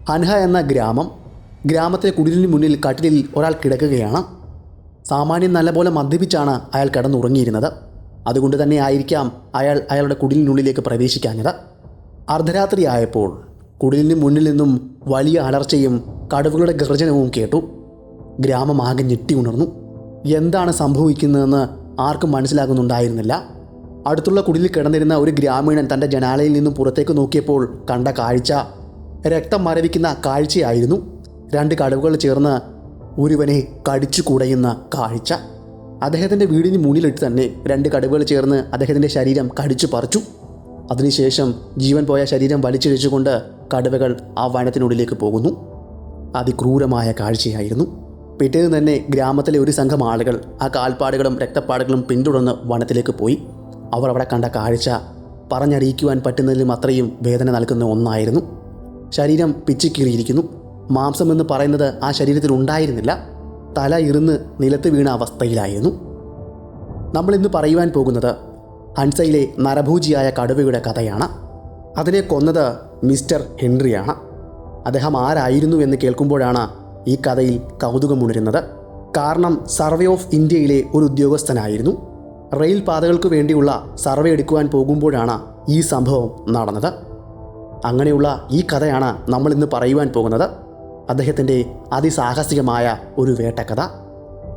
ഹൻഹ എന്ന ഗ്രാമത്തെ കുടിലിന് മുന്നിൽ കട്ടിലിൽ ഒരാൾ കിടക്കുകയാണ്. സാമാന്യം നല്ലപോലെ മദ്യപിച്ചാണ് അയാൾ കിടന്നുറങ്ങിയിരുന്നത്. അതുകൊണ്ട് തന്നെ ആയിരിക്കാം അയാളുടെ കുടിലിനുള്ളിലേക്ക് പ്രവേശിക്കാഞ്ഞത്. അർദ്ധരാത്രി ആയപ്പോൾ കുടിലിന് മുന്നിൽ നിന്നും വലിയ അലർച്ചയും കടുവകളുടെ ഗർജനവും കേട്ടു. ഗ്രാമമാകെ ഞെട്ടി ഉണർന്നു. എന്താണ് സംഭവിക്കുന്നതെന്ന് ആർക്കും മനസ്സിലാകുന്നുണ്ടായിരുന്നില്ല. അടുത്തുള്ള കുടിലിൽ കിടന്നിരുന്ന ഒരു ഗ്രാമീണൻ തൻ്റെ ജനാലയിൽ നിന്നും പുറത്തേക്ക് നോക്കിയപ്പോൾ കണ്ട കാഴ്ച രക്തം മരവിക്കുന്ന കാഴ്ചയായിരുന്നു. 2 കടുവകൾ ചേർന്ന് ഒരുവനെ കടിച്ചു കുടയുന്ന കാഴ്ച. അദ്ദേഹത്തിൻ്റെ വീടിന് മുന്നിലിട്ട് തന്നെ 2 കടുവകൾ ചേർന്ന് അദ്ദേഹത്തിൻ്റെ ശരീരം കടിച്ചു പറിച്ചു. അതിനുശേഷം ജീവൻ പോയ ശരീരം വലിച്ചിഴച്ചുകൊണ്ട് കടുവകൾ ആ വനത്തിനുള്ളിലേക്ക് പോകുന്നു. അതിക്രൂരമായ കാഴ്ചയായിരുന്നു. പിറ്റേന്ന് തന്നെ ഗ്രാമത്തിലെ ഒരു സംഘം ആളുകൾ ആ കാൽപ്പാടുകളും രക്തപ്പാടുകളും പിന്തുടർന്ന് വനത്തിലേക്ക് പോയി. അവർ അവിടെ കണ്ട കാഴ്ച പറഞ്ഞറിയിക്കുവാൻ പറ്റുന്നതിലും അത്രയും വേദന നൽകുന്ന ഒന്നായിരുന്നു. ശരീരം പിച്ചിക്കീറിയിരിക്കുന്നു. മാംസമെന്ന് പറയുന്നത് ആ ശരീരത്തിൽ ഉണ്ടായിരുന്നില്ല. തല ഇറുന്ന് നിലത്ത് വീണ അവസ്ഥയിലായിരുന്നു. നമ്മളിന്ന് പറയുവാൻ പോകുന്നത് ഹൻസയിലെ നരഭൂജിയായ കടുവയുടെ കഥയാണ്. അതിനെ കൊന്നത് മിസ്റ്റർ ഹെൻറിയാണ്. അദ്ദേഹം ആരായിരുന്നു എന്ന് കേൾക്കുമ്പോഴാണ് ഈ കഥയിൽ കൗതുകമുണരുന്നത്. കാരണം സർവേ ഓഫ് ഇന്ത്യയിലെ ഒരു ഉദ്യോഗസ്ഥനായിരുന്നു. റെയിൽ പാതകൾക്ക് വേണ്ടിയുള്ള സർവേ എടുക്കുവാൻ പോകുമ്പോഴാണ് ഈ സംഭവം നടന്നത്. അങ്ങനെയുള്ള ഈ കഥയാണ് നമ്മൾ ഇന്ന് പറയുവാൻ പോകുന്നത്. അദ്ദേഹത്തിൻ്റെ അതിസാഹസികമായ ഒരു വേട്ടക്കഥ.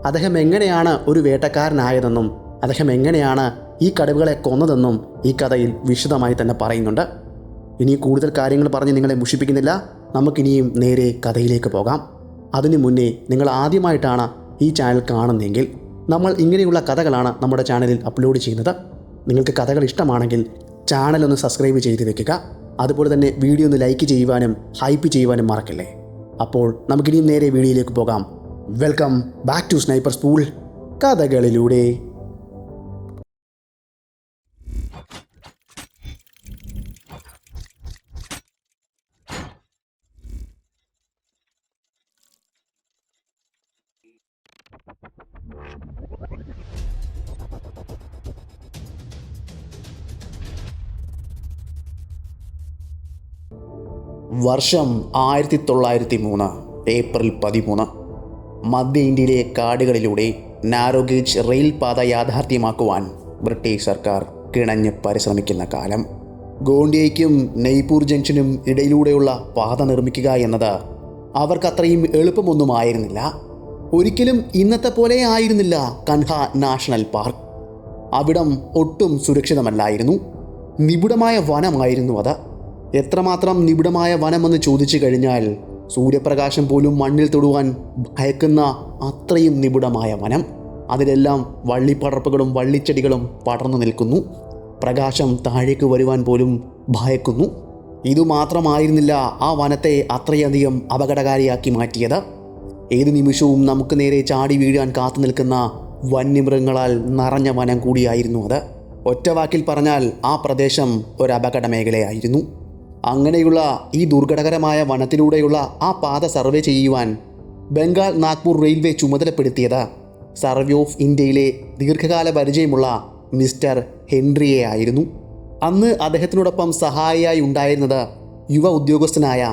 അദ്ദേഹം എങ്ങനെയാണ് ഒരു വേട്ടക്കാരനായതെന്നും അദ്ദേഹം എങ്ങനെയാണ് ഈ കടുവകളെ കൊന്നതെന്നും ഈ കഥയിൽ വിശദമായി തന്നെ പറയുന്നുണ്ട്. ഇനി കൂടുതൽ കാര്യങ്ങൾ പറഞ്ഞ് നിങ്ങളെ മുഷിപ്പിക്കുന്നില്ല. നമുക്കിനിയും നേരെ കഥയിലേക്ക് പോകാം. അതിനു മുന്നേ നിങ്ങൾ ആദ്യമായിട്ടാണ് ഈ ചാനൽ കാണുന്നതെങ്കിൽ നമ്മൾ ഇങ്ങനെയുള്ള കഥകളാണ് നമ്മുടെ ചാനലിൽ അപ്ലോഡ് ചെയ്യുന്നത്. നിങ്ങൾക്ക് കഥകൾ ഇഷ്ടമാണെങ്കിൽ ചാനലൊന്ന് സബ്സ്ക്രൈബ് ചെയ്ത് വെക്കുക. അതുപോലെ തന്നെ വീഡിയോ ഒന്ന് ലൈക്ക് ചെയ്യുവാനും ഹൈപ്പ് ചെയ്യുവാനും മറക്കല്ലേ. അപ്പോൾ നമുക്കിനിയും നേരെ വീഡിയോയിലേക്ക് പോകാം. Welcome back to sniper school കഥകളിലൂടെ. വർഷം 1903 ഏപ്രിൽ 13. മധ്യ ഇന്ത്യയിലെ കാടുകളിലൂടെ നാരോഗേജ് റെയിൽ പാത യാഥാർത്ഥ്യമാക്കുവാൻ ബ്രിട്ടീഷ് സർക്കാർ കിണഞ്ഞ് പരിശ്രമിക്കുന്ന കാലം. ഗോണ്ടിയയ്ക്കും നെയ്പൂർ ജംഗ്ഷനും ഇടയിലൂടെയുള്ള പാത നിർമ്മിക്കുക എന്നത് അവർക്കത്രയും എളുപ്പമൊന്നുമായിരുന്നില്ല. ഒരിക്കലും ഇന്നത്തെ പോലെ ആയിരുന്നില്ല കൻഹ നാഷണൽ പാർക്ക്. അവിടം ഒട്ടും സുരക്ഷിതമല്ലായിരുന്നു. നിബിഡമായ വനമായിരുന്നു അത്. എത്രമാത്രം നിബിഡമായ വനമെന്ന് ചോദിച്ചു കഴിഞ്ഞാൽ സൂര്യപ്രകാശം പോലും മണ്ണിൽ തൊടുവാൻ ഭയക്കുന്ന അത്രയും നിബിഡമായ വനം. അതിലെല്ലാം വള്ളിപ്പടർപ്പുകളും വള്ളിച്ചെടികളും പടർന്നു നിൽക്കുന്നു. പ്രകാശം താഴേക്ക് വരുവാൻ പോലും ഭയക്കുന്നു. ഇതുമാത്രമായിരുന്നില്ല ആ വനത്തെ അത്രയധികം അപകടകാരിയാക്കി മാറ്റിയത്. ഏതു നിമിഷവും നമുക്ക് നേരെ ചാടി വീഴാൻ കാത്തു നിൽക്കുന്ന വന്യമൃഗങ്ങളാൽ നിറഞ്ഞ വനം കൂടിയായിരുന്നു അത്. ഒറ്റവാക്കിൽ പറഞ്ഞാൽ ആ പ്രദേശം ഒരു അപകട മേഖലയായിരുന്നു. അങ്ങനെയുള്ള ഈ ദുർഘടകരമായ വനത്തിലൂടെയുള്ള ആ പാത സർവേ ചെയ്യുവാൻ ബംഗാൾ നാഗ്പൂർ റെയിൽവേ ചുമതലപ്പെടുത്തിയത് സർവേ ഓഫ് ഇന്ത്യയിലെ ദീർഘകാല പരിചയമുള്ള മിസ്റ്റർ ഹെൻറിയെ ആയിരുന്നു. അന്ന് അദ്ദേഹത്തിനോടൊപ്പം സഹായിയായി ഉണ്ടായിരുന്നത് യുവ ഉദ്യോഗസ്ഥനായ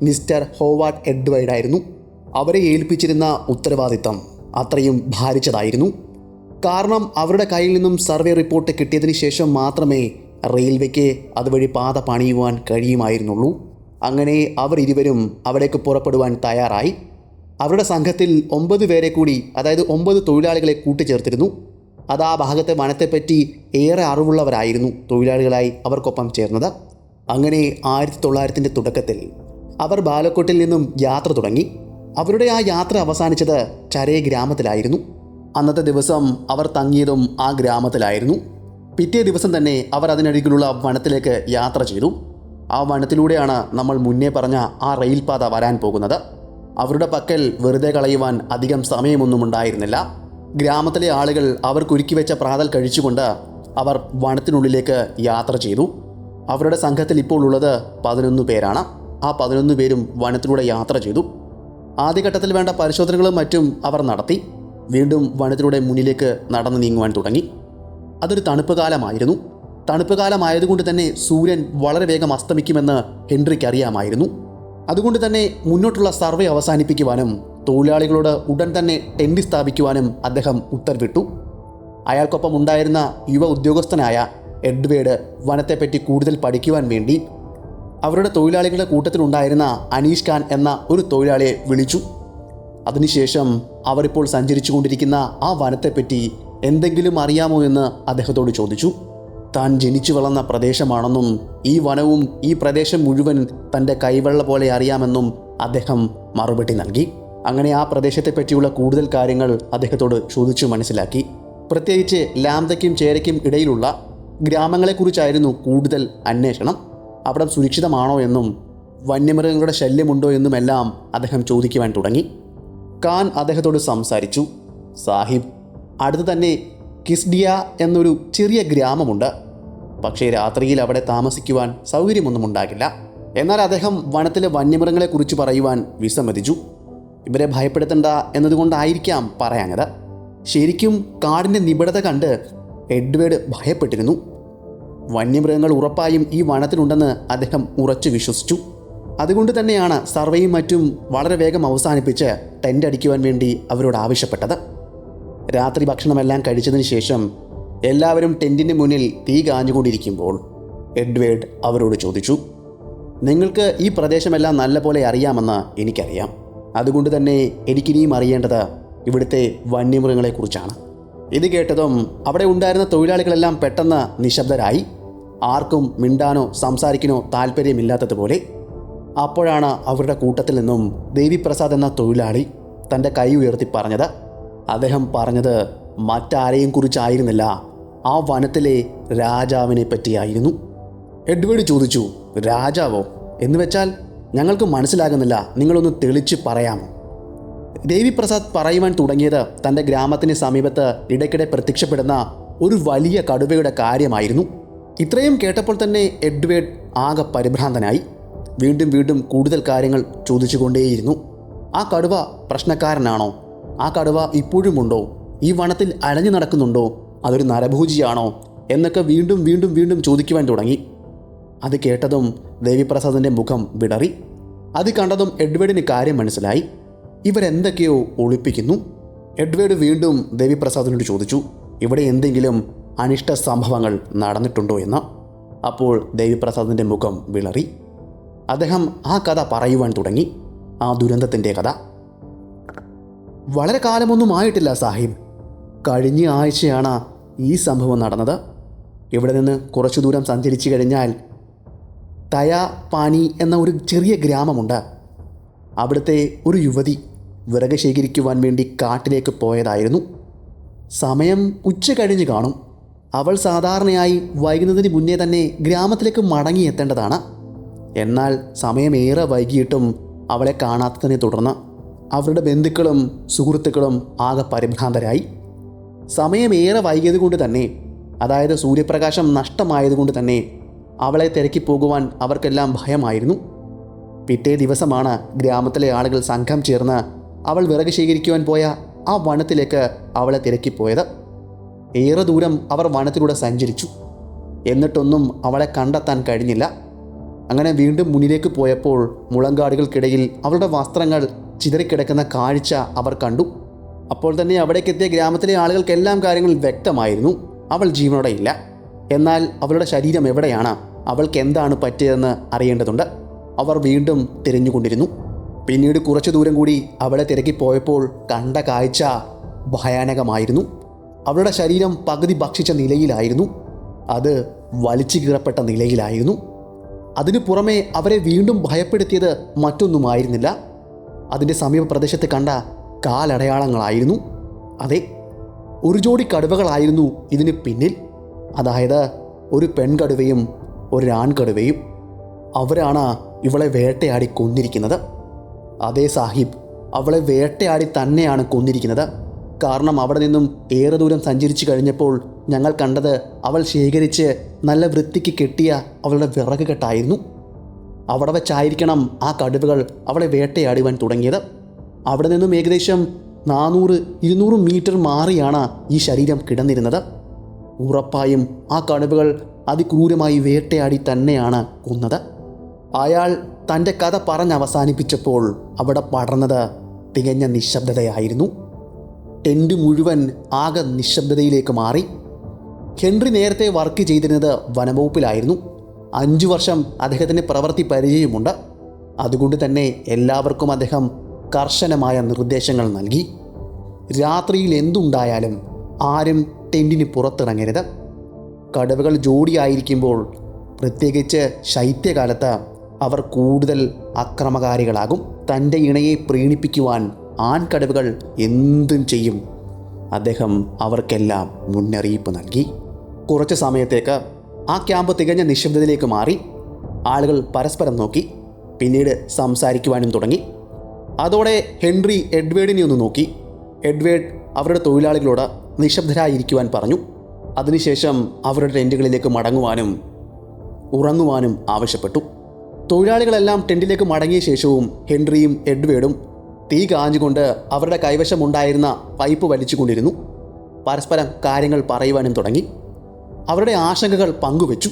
മിസ്റ്റർ ഹോവാർഡ് എഡ്വേർഡ് ആയിരുന്നു. അവരെ ഏൽപ്പിച്ചിരുന്ന ഉത്തരവാദിത്തം അത്രയും ഭാരിച്ചതായിരുന്നു. കാരണം അവരുടെ കയ്യിൽ നിന്നും സർവേ റിപ്പോർട്ട് കിട്ടിയതിന് ശേഷം മാത്രമേ റെയിൽവേക്ക് അതുവഴി പാത പണിയുവാൻ കഴിയുമായിരുന്നുള്ളൂ. അങ്ങനെ അവർ ഇരുവരും അവിടേക്ക് പുറപ്പെടുവാൻ തയ്യാറായി. അവരുടെ സംഘത്തിൽ 9 പേരെ കൂടി, അതായത് 9 തൊഴിലാളികളെ കൂട്ടിച്ചേർത്തിരുന്നു. അത് ആ ഭാഗത്തെ വനത്തെപ്പറ്റി ഏറെ അറിവുള്ളവരായിരുന്നു തൊഴിലാളികളായി അവർക്കൊപ്പം ചേർന്നത്. അങ്ങനെ 1900 തുടക്കത്തിൽ അവർ ബാലക്കോട്ടിൽ നിന്നും യാത്ര തുടങ്ങി. അവരുടെ ആ യാത്ര അവസാനിച്ചത് ചരേ ഗ്രാമത്തിലായിരുന്നു. അന്നത്തെ ദിവസം അവർ തങ്ങിയതും ആ ഗ്രാമത്തിലായിരുന്നു. പിറ്റേ ദിവസം തന്നെ അവർ അതിനരികിലുള്ള വനത്തിലേക്ക് യാത്ര ചെയ്തു. ആ വനത്തിലൂടെയാണ് നമ്മൾ മുന്നേ പറഞ്ഞ ആ റെയിൽ പാത വരാൻ പോകുന്നത്. അവരുടെ പക്കൽ വെറുതെ കളയുവാൻ അധികം സമയമൊന്നും ഉണ്ടായിരുന്നില്ല. ഗ്രാമത്തിലെ ആളുകൾ അവർക്കൊരുക്കി വെച്ച പ്രാതൽ കഴിച്ചുകൊണ്ട് അവർ വനത്തിനുള്ളിലേക്ക് യാത്ര ചെയ്തു. അവരുടെ സംഘത്തിൽ ഇപ്പോൾ ഉള്ളത് 11 പേരാണ്. ആ 11 പേരും വനത്തിലൂടെ യാത്ര ചെയ്തു. ആദ്യഘട്ടത്തിൽ വേണ്ട പരിശോധനകളും മറ്റും അവർ നടത്തി. വീണ്ടും വനത്തിലൂടെ മുന്നിലേക്ക് നടന്നു നീങ്ങുവാൻ തുടങ്ങി. അതൊരു തണുപ്പ് കാലമായിരുന്നു. തണുപ്പ് കാലമായതുകൊണ്ട് തന്നെ സൂര്യൻ വളരെ വേഗം അസ്തമിക്കുമെന്ന് ഹെൻറിക്ക് അറിയാമായിരുന്നു. അതുകൊണ്ട് തന്നെ മുന്നോട്ടുള്ള സർവേ അവസാനിപ്പിക്കുവാനും തൊഴിലാളികളോട് ഉടൻ തന്നെ ടെന്റ് സ്ഥാപിക്കുവാനും അദ്ദേഹം ഉത്തരവിട്ടു. അയാൾക്കൊപ്പം ഉണ്ടായിരുന്ന യുവ ഉദ്യോഗസ്ഥനായ എഡ്വേർഡ് വനത്തെപ്പറ്റി കൂടുതൽ പഠിക്കുവാൻ വേണ്ടി അവരുടെ തൊഴിലാളികളുടെ കൂട്ടത്തിലുണ്ടായിരുന്ന അനീഷ് ഖാൻ എന്ന ഒരു തൊഴിലാളിയെ വിളിച്ചു. അതിനുശേഷം അവരിപ്പോൾ സഞ്ചരിച്ചു കൊണ്ടിരിക്കുന്ന ആ വനത്തെപ്പറ്റി എന്തെങ്കിലും അറിയാമോ എന്ന് അദ്ദേഹത്തോട് ചോദിച്ചു. താൻ ജനിച്ചു വളർന്ന പ്രദേശമാണെന്നും ഈ വനവും ഈ പ്രദേശം മുഴുവൻ തൻ്റെ കൈവെള്ള പോലെ അറിയാമെന്നും അദ്ദേഹം മറുപടി നൽകി. അങ്ങനെ ആ പ്രദേശത്തെപ്പറ്റിയുള്ള കൂടുതൽ കാര്യങ്ങൾ അദ്ദേഹത്തോട് ചോദിച്ചു മനസ്സിലാക്കി. പ്രത്യേകിച്ച് ലാംതയ്ക്കും ചേരയ്ക്കും ഇടയിലുള്ള ഗ്രാമങ്ങളെക്കുറിച്ചായിരുന്നു കൂടുതൽ അന്വേഷണം. അവിടെ സുരക്ഷിതമാണോ എന്നും വന്യമൃഗങ്ങളുടെ ശല്യമുണ്ടോ എന്നുമെല്ലാം അദ്ദേഹം ചോദിക്കുവാൻ തുടങ്ങി. ഖാൻ അദ്ദേഹത്തോട് സംസാരിച്ചു. സാഹിബ്, അടുത്ത് തന്നെ കിസ്ഡിയ എന്നൊരു ചെറിയ ഗ്രാമമുണ്ട്. പക്ഷേ രാത്രിയിൽ അവിടെ താമസിക്കുവാൻ സൗകര്യമൊന്നും ഉണ്ടാകില്ല. എന്നാൽ അദ്ദേഹം വനത്തിലെ വന്യമൃഗങ്ങളെക്കുറിച്ച് പറയുവാൻ വിസമ്മതിച്ചു. ഇവരെ ഭയപ്പെടുത്തണ്ട എന്നതുകൊണ്ടായിരിക്കാം പറയാഞ്ഞത്. ശരിക്കും കാടിൻ്റെ നിബിഡത കണ്ട് എഡ്വേർഡ് ഭയപ്പെട്ടിരുന്നു. വന്യമൃഗങ്ങൾ ഉറപ്പായും ഈ വനത്തിലുണ്ടെന്ന് അദ്ദേഹം ഉറച്ചു വിശ്വസിച്ചു. അതുകൊണ്ട് തന്നെയാണ് സർവേയും മറ്റും വളരെ വേഗം അവസാനിപ്പിച്ച് ടെൻ്റ് അടിക്കുവാൻ വേണ്ടി അവരോട് ആവശ്യപ്പെട്ടത്. രാത്രി ഭക്ഷണമെല്ലാം കഴിച്ചതിന് ശേഷം എല്ലാവരും ടെൻറ്റിന് മുന്നിൽ തീ കാഞ്ഞുകൊണ്ടിരിക്കുമ്പോൾ എഡ്വേർഡ് അവരോട് ചോദിച്ചു, നിങ്ങൾക്ക് ഈ പ്രദേശമെല്ലാം നല്ലപോലെ അറിയാമെന്ന് എനിക്കറിയാം. അതുകൊണ്ട് തന്നെ എനിക്കിനിയും അറിയേണ്ടത് ഇവിടുത്തെ വന്യമൃഗങ്ങളെക്കുറിച്ചാണ്. ഇത് കേട്ടതും അവിടെ ഉണ്ടായിരുന്ന തൊഴിലാളികളെല്ലാം പെട്ടെന്ന് നിശബ്ദരായി. ആർക്കും മിണ്ടാനോ സംസാരിക്കാനോ താല്പര്യമില്ലാത്തതുപോലെ. അപ്പോഴാണ് അവരുടെ കൂട്ടത്തിൽ നിന്നും ദേവിപ്രസാദ് എന്ന തൊഴിലാളി തൻ്റെ കൈ ഉയർത്തി പറഞ്ഞത്. അദ്ദേഹം പറഞ്ഞത് മറ്റാരെയും കുറിച്ചായിരുന്നില്ല, ആ വനത്തിലെ രാജാവിനെ പറ്റിയായിരുന്നു. എഡ്വേർഡ് ചോദിച്ചു, രാജാവോ? എന്ന് വെച്ചാൽ ഞങ്ങൾക്ക് മനസ്സിലാകുന്നില്ല, നിങ്ങളൊന്ന് തെളിച്ച് പറയാമോ? ദേവിപ്രസാദ് പറയുവാൻ തുടങ്ങിയത് തൻ്റെ ഗ്രാമത്തിന് സമീപത്ത് ഇടയ്ക്കിടെ പ്രത്യക്ഷപ്പെടുന്ന ഒരു വലിയ കടുവയുടെ കാര്യമായിരുന്നു. ഇത്രയും കേട്ടപ്പോൾ തന്നെ എഡ്വേർഡ് ആകെ പരിഭ്രാന്തനായി. വീണ്ടും വീണ്ടും കൂടുതൽ കാര്യങ്ങൾ ചോദിച്ചുകൊണ്ടേയിരുന്നു. ആ കടുവ പ്രശ്നക്കാരനാണോ? ആ കടുവ ഇപ്പോഴുമുണ്ടോ? ഈ വനത്തിൽ അലഞ്ഞു നടക്കുന്നുണ്ടോ? അതൊരു നരഭോജിയാണോ? എന്നൊക്കെ വീണ്ടും വീണ്ടും വീണ്ടും ചോദിക്കുവാൻ തുടങ്ങി. അത് കേട്ടതും ദേവിപ്രസാദിൻ്റെ മുഖം വിടറി. അത് കണ്ടതും എഡ്വേർഡിന് കാര്യം മനസ്സിലായി. ഇവരെന്തൊക്കെയോ ഒളിപ്പിക്കുന്നു. എഡ്വേർഡ് വീണ്ടും ദേവിപ്രസാദിനോട് ചോദിച്ചു, ഇവിടെ എന്തെങ്കിലും അനിഷ്ട സംഭവങ്ങൾ നടന്നിട്ടുണ്ടോ എന്ന്. അപ്പോൾ ദേവിപ്രസാദിൻ്റെ മുഖം വിളറി. അദ്ദേഹം ആ കഥ പറയുവാൻ തുടങ്ങി, ആ ദുരന്തത്തിൻ്റെ കഥ. വളരെ കാലമൊന്നും ആയിട്ടില്ല സാഹിബ്. കഴിഞ്ഞ ആഴ്ചയാണ് ഈ സംഭവം നടന്നത്. ഇവിടെ നിന്ന് കുറച്ചു ദൂരം സഞ്ചരിച്ചു കഴിഞ്ഞാൽ തയാ പാനി എന്ന ഒരു ചെറിയ ഗ്രാമമുണ്ട്. അവിടുത്തെ ഒരു യുവതി വിറക് ശേഖരിക്കുവാൻ വേണ്ടി കാട്ടിലേക്ക് പോയതായിരുന്നു. സമയം ഉച്ച കഴിഞ്ഞ് കാണും. അവൾ സാധാരണയായി വൈകുന്നതിന് മുന്നേ തന്നെ ഗ്രാമത്തിലേക്ക് മടങ്ങിയെത്തേണ്ടതാണ്. എന്നാൽ സമയമേറെ വൈകിയിട്ടും അവളെ കാണാത്തതിനെ തുടർന്ന് അവരുടെ ബന്ധുക്കളും സുഹൃത്തുക്കളും ആകെ പരിഭ്രാന്തരായി. സമയമേറെ വൈകിയത് കൊണ്ട് തന്നെ, അതായത് സൂര്യപ്രകാശം നഷ്ടമായതുകൊണ്ട് തന്നെ അവളെ തിരക്കി പോകുവാൻ അവർക്കെല്ലാം ഭയമായിരുന്നു. പിറ്റേ ദിവസമാണ് ഗ്രാമത്തിലെ ആളുകൾ സംഘം ചേർന്ന് അവൾ വിറക് ശേഖരിക്കുവാൻ പോയ ആ വനത്തിലേക്ക് അവളെ തിരക്കിപ്പോയത്. ഏറെ ദൂരം അവർ വനത്തിലൂടെ സഞ്ചരിച്ചു. എന്നിട്ടൊന്നും അവളെ കണ്ടെത്താൻ കഴിഞ്ഞില്ല. അങ്ങനെ വീണ്ടും മുന്നിലേക്ക് പോയപ്പോൾ മുളങ്കാടുകൾക്കിടയിൽ അവളുടെ വസ്ത്രങ്ങൾ ചിതറിക്കിടക്കുന്ന കാഴ്ച അവർ കണ്ടു. അപ്പോൾ തന്നെ അവിടേക്കെത്തിയ ഗ്രാമത്തിലെ ആളുകൾക്കെല്ലാം കാര്യങ്ങൾ വ്യക്തമായിരുന്നു. അവൾ ജീവനോടെ ഇല്ല. എന്നാൽ അവളുടെ ശരീരം എവിടെയാണ്, അവൾക്ക് എന്താണ് പറ്റിയതെന്ന് അറിയേണ്ടതുണ്ട്. അവർ വീണ്ടും തിരഞ്ഞുകൊണ്ടിരുന്നു. പിന്നീട് കുറച്ചു ദൂരം കൂടി അവളെ തിരക്കിപ്പോയപ്പോൾ കണ്ട കാഴ്ച ഭയാനകമായിരുന്നു. അവളുടെ ശരീരം പകുതി ഭക്ഷിച്ച നിലയിലായിരുന്നു. അത് വലിച്ചു കീറപ്പെട്ട നിലയിലായിരുന്നു. അതിനു പുറമെ അവരെ വീണ്ടും ഭയപ്പെടുത്തിയത് മറ്റൊന്നുമായിരുന്നില്ല. അതിൻ്റെ സമീപ പ്രദേശത്ത് കണ്ട കാലടയാളങ്ങളായിരുന്നു. അതെ, ഒരു ജോഡി കടുവകളായിരുന്നു ഇതിന് പിന്നിൽ. അതായത് ഒരു പെൺകടുവയും ഒരു ആൺകടുവയും. അവരാണ് ഇവളെ വേട്ടയാടി കൊന്നിരിക്കുന്നത്. അതേ സാഹിബ്, അവളെ വേട്ടയാടി തന്നെയാണ് കൊന്നിരിക്കുന്നത്. കാരണം അവിടെ നിന്നും ഏറെ ദൂരം സഞ്ചരിച്ചു കഴിഞ്ഞപ്പോൾ ഞങ്ങൾ കണ്ടത് അവൾ ശേഖരിച്ച് നല്ല വൃത്തിക്ക് കെട്ടിയ അവളുടെ വിറക് കെട്ടായിരുന്നു. അവിടെ വെച്ചായിരിക്കണം ആ കടുവകൾ അവളെ വേട്ടയാടുവാൻ തുടങ്ങിയത്. അവിടെ നിന്നും ഏകദേശം 400-200 മീറ്റർ മാറിയാണ് ഈ ശരീരം കിടന്നിരുന്നത്. ഉറപ്പായും ആ കടുവകൾ അതിക്രൂരമായി വേട്ടയാടി തന്നെയാണ് കൊന്നത്. അയാൾ തൻ്റെ കഥ പറഞ്ഞവസാനിപ്പിച്ചപ്പോൾ അവിടെ പടർന്നത് തികഞ്ഞ നിശബ്ദതയായിരുന്നു. ടെൻ്റ് മുഴുവൻ ആകെ നിശബ്ദതയിലേക്ക് മാറി. ഹെൻറി നേരത്തെ വർക്ക് ചെയ്തിരുന്നത് വനംവകുപ്പിലായിരുന്നു. 5 വർഷം അദ്ദേഹത്തിന് പ്രവൃത്തി പരിചയമുണ്ട്. അതുകൊണ്ട് തന്നെ എല്ലാവർക്കും അദ്ദേഹം കർശനമായ നിർദ്ദേശങ്ങൾ നൽകി. രാത്രിയിൽ എന്തുണ്ടായാലും ആരും ടെൻറ്റിന് പുറത്തിറങ്ങരുത്. കടുവകൾ ജോഡിയായിരിക്കുമ്പോൾ, പ്രത്യേകിച്ച് ശൈത്യകാലത്ത്, അവർ കൂടുതൽ അക്രമകാരികളാകും. തൻ്റെ ഇണയെ പ്രീണിപ്പിക്കുവാൻ ആൺകടുവകൾ എന്തും ചെയ്യും. അദ്ദേഹം അവർക്കെല്ലാം മുന്നറിയിപ്പ് നൽകി. കുറച്ച് സമയത്തേക്ക് ആ ക്യാമ്പ് തികഞ്ഞ നിശബ്ദതയിലേക്ക് മാറി. ആളുകൾ പരസ്പരം നോക്കി, പിന്നീട് സംസാരിക്കുവാനും തുടങ്ങി. അതോടെ ഹെൻറി എഡ്വേർഡിനെ ഒന്ന് നോക്കി. എഡ്വേർഡ് അവരുടെ തൊഴിലാളികളോട് നിശബ്ദരായിരിക്കുവാൻ പറഞ്ഞു. അതിനുശേഷം അവരുടെ ടെൻറ്റുകളിലേക്ക് മടങ്ങുവാനും ഉറങ്ങുവാനും ആവശ്യപ്പെട്ടു. തൊഴിലാളികളെല്ലാം ടെൻറ്റിലേക്ക് മടങ്ങിയ ശേഷവും ഹെൻറിയും എഡ്വേർഡും തീ കാഞ്ഞുകൊണ്ട് അവരുടെ കൈവശമുണ്ടായിരുന്ന പൈപ്പ് വലിച്ചുകൊണ്ടിരുന്നു. പരസ്പരം കാര്യങ്ങൾ പറയുവാനും തുടങ്ങി. അവരുടെ ആശങ്കകൾ പങ്കുവെച്ചു.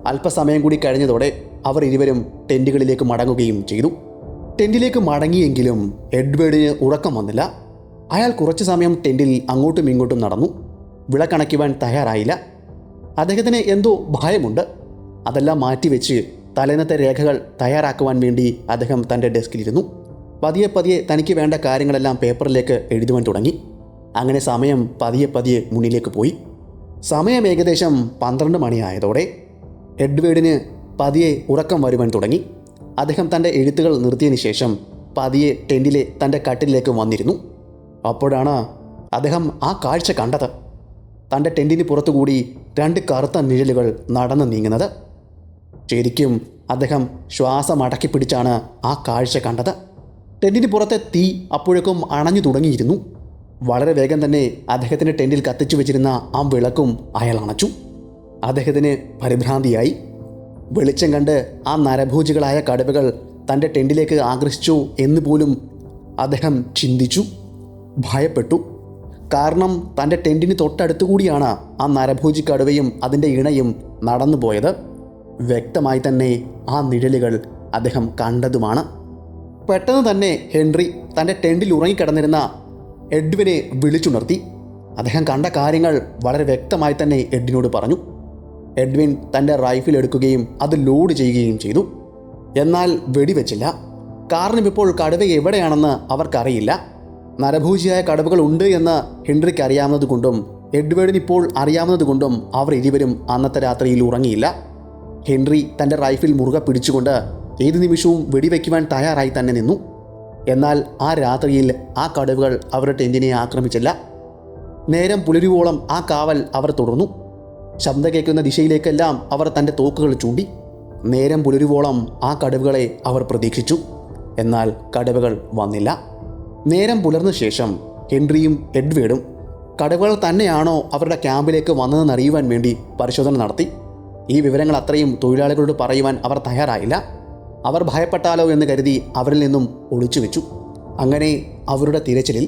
അല്പസമയം കൂടി കഴിഞ്ഞതോടെ അവർ ഇരുവരും ടെൻറ്റുകളിലേക്ക് മടങ്ങുകയും ചെയ്തു. ടെൻറ്റിലേക്ക് മടങ്ങിയെങ്കിലും എഡ്വേർഡിന് ഉറക്കം വന്നില്ല. അയാൾ കുറച്ചു സമയം ടെൻറ്റിൽ അങ്ങോട്ടും ഇങ്ങോട്ടും നടന്നു. വിളക്കണയ്ക്കുവാൻ തയ്യാറായില്ല. അദ്ദേഹത്തിന് എന്തോ ഭയമുണ്ട്. അതെല്ലാം മാറ്റിവെച്ച് തലേന്നത്തെ രേഖകൾ തയ്യാറാക്കുവാൻ വേണ്ടി അദ്ദേഹം തൻ്റെ ഡെസ്കിലിരുന്നു. പതിയെ പതിയെ തനിക്ക് വേണ്ട കാര്യങ്ങളെല്ലാം പേപ്പറിലേക്ക് എഴുതുവാൻ തുടങ്ങി. അങ്ങനെ സമയം പതിയെ മുന്നിലേക്ക് പോയി. സമയം ഏകദേശം 12 മണിയായതോടെ എഡ്വേർഡിന് പതിയെ ഉറക്കം വരുവാൻ തുടങ്ങി. അദ്ദേഹം തൻ്റെ എഴുത്തുകൾ നിർത്തിയതിന് ശേഷം പതിയെ ടെൻറ്റിലെ തൻ്റെ കട്ടിലേക്ക് വന്നിരുന്നു. അപ്പോഴാണ് അദ്ദേഹം ആ കാഴ്ച കണ്ടത്. തൻ്റെ ടെൻറ്റിന് പുറത്തുകൂടി 2 കറുത്ത നിഴലുകൾ നടന്നു നീങ്ങുന്നത്. ശരിക്കും അദ്ദേഹം ശ്വാസം അടക്കി പിടിച്ചാണ് ആ കാഴ്ച കണ്ടത്. ടെൻറ്റിന് പുറത്തെ തീ അപ്പോഴേക്കും അണഞ്ഞു തുടങ്ങിയിരുന്നു. വളരെ വേഗം തന്നെ അദ്ദേഹത്തിൻ്റെ ടെൻറ്റിൽ കത്തിച്ചു വെച്ചിരുന്ന ആ വിളക്കും അയാൾ അണച്ചു. അദ്ദേഹത്തിന് പരിഭ്രാന്തിയായി. വെളിച്ചം കണ്ട് ആ നരഭോജികളായ കടുവകൾ തൻ്റെ ടെൻറ്റിലേക്ക് ആകർഷിച്ചു എന്ന് പോലും അദ്ദേഹം ചിന്തിച്ചു. ഭയപ്പെട്ടു. കാരണം തൻ്റെ ടെൻറ്റിന് തൊട്ടടുത്തുകൂടിയാണ് ആ നരഭോജി കടുവയും അതിൻ്റെ ഇണയും നടന്നു പോയത്. വ്യക്തമായി തന്നെ ആ നിഴലുകൾ അദ്ദേഹം കണ്ടതുമാണ്. പെട്ടെന്ന് തന്നെ ഹെൻറി തൻ്റെ ടെൻറ്റിൽ ഉറങ്ങിക്കിടന്നിരുന്ന എഡ്വിനെ വിളിച്ചുണർത്തി. അദ്ദേഹം കണ്ട കാര്യങ്ങൾ വളരെ വ്യക്തമായി തന്നെ എഡ്വിനോട് പറഞ്ഞു. എഡ്വിൻ തൻ്റെ റൈഫിൽ എടുക്കുകയും അത് ലോഡ് ചെയ്യുകയും ചെയ്തു. എന്നാൽ വെടിവെച്ചില്ല. കാരണം ഇപ്പോൾ കടുവ എവിടെയാണെന്ന് അവർക്കറിയില്ല. നരഭോജിയായ കടുവകൾ ഉണ്ട് എന്ന് ഹെൻറിക്ക് അറിയാവുന്നതുകൊണ്ടും എഡ്വേർഡിന് ഇപ്പോൾ അറിയാവുന്നതുകൊണ്ടും അവർ ഇരുവരും അന്നത്തെ രാത്രിയിൽ ഉറങ്ങിയില്ല. ഹെൻറി തൻ്റെ റൈഫിൽ മുറുകെ പിടിച്ചുകൊണ്ട് ഏത് നിമിഷവും വെടിവെക്കുവാൻ തയ്യാറായി തന്നെ നിന്നു. എന്നാൽ ആ രാത്രിയിൽ ആ കടുവകൾ അവരുടെ ടെൻറ്റിനെ ആക്രമിച്ചില്ല. നേരം പുലരുവോളം ആ കാവൽ അവർ തുടർന്നു. ശബ്ദം കേൾക്കുന്ന ദിശയിലേക്കെല്ലാം അവർ തൻ്റെ തോക്കുകൾ ചൂണ്ടി. നേരം പുലരുവോളം ആ കടുവകളെ അവർ പ്രതീക്ഷിച്ചു. എന്നാൽ കടുവകൾ വന്നില്ല. നേരം പുലർന്ന ശേഷം ഹെൻറിയും എഡ്വേർഡും കടുവകൾ തന്നെയാണോ അവരുടെ ക്യാമ്പിലേക്ക് വന്നതെന്നറിയുവാൻ വേണ്ടി പരിശോധന നടത്തി. ഈ വിവരങ്ങൾ അത്രയും തൊഴിലാളികളോട് പറയുവാൻ അവർ തയ്യാറായില്ല. അവർ ഭയപ്പെട്ടാലോ എന്ന് കരുതി അവരിൽ നിന്നും ഒളിച്ചു വെച്ചു. അങ്ങനെ അവരുടെ തിരച്ചിലിൽ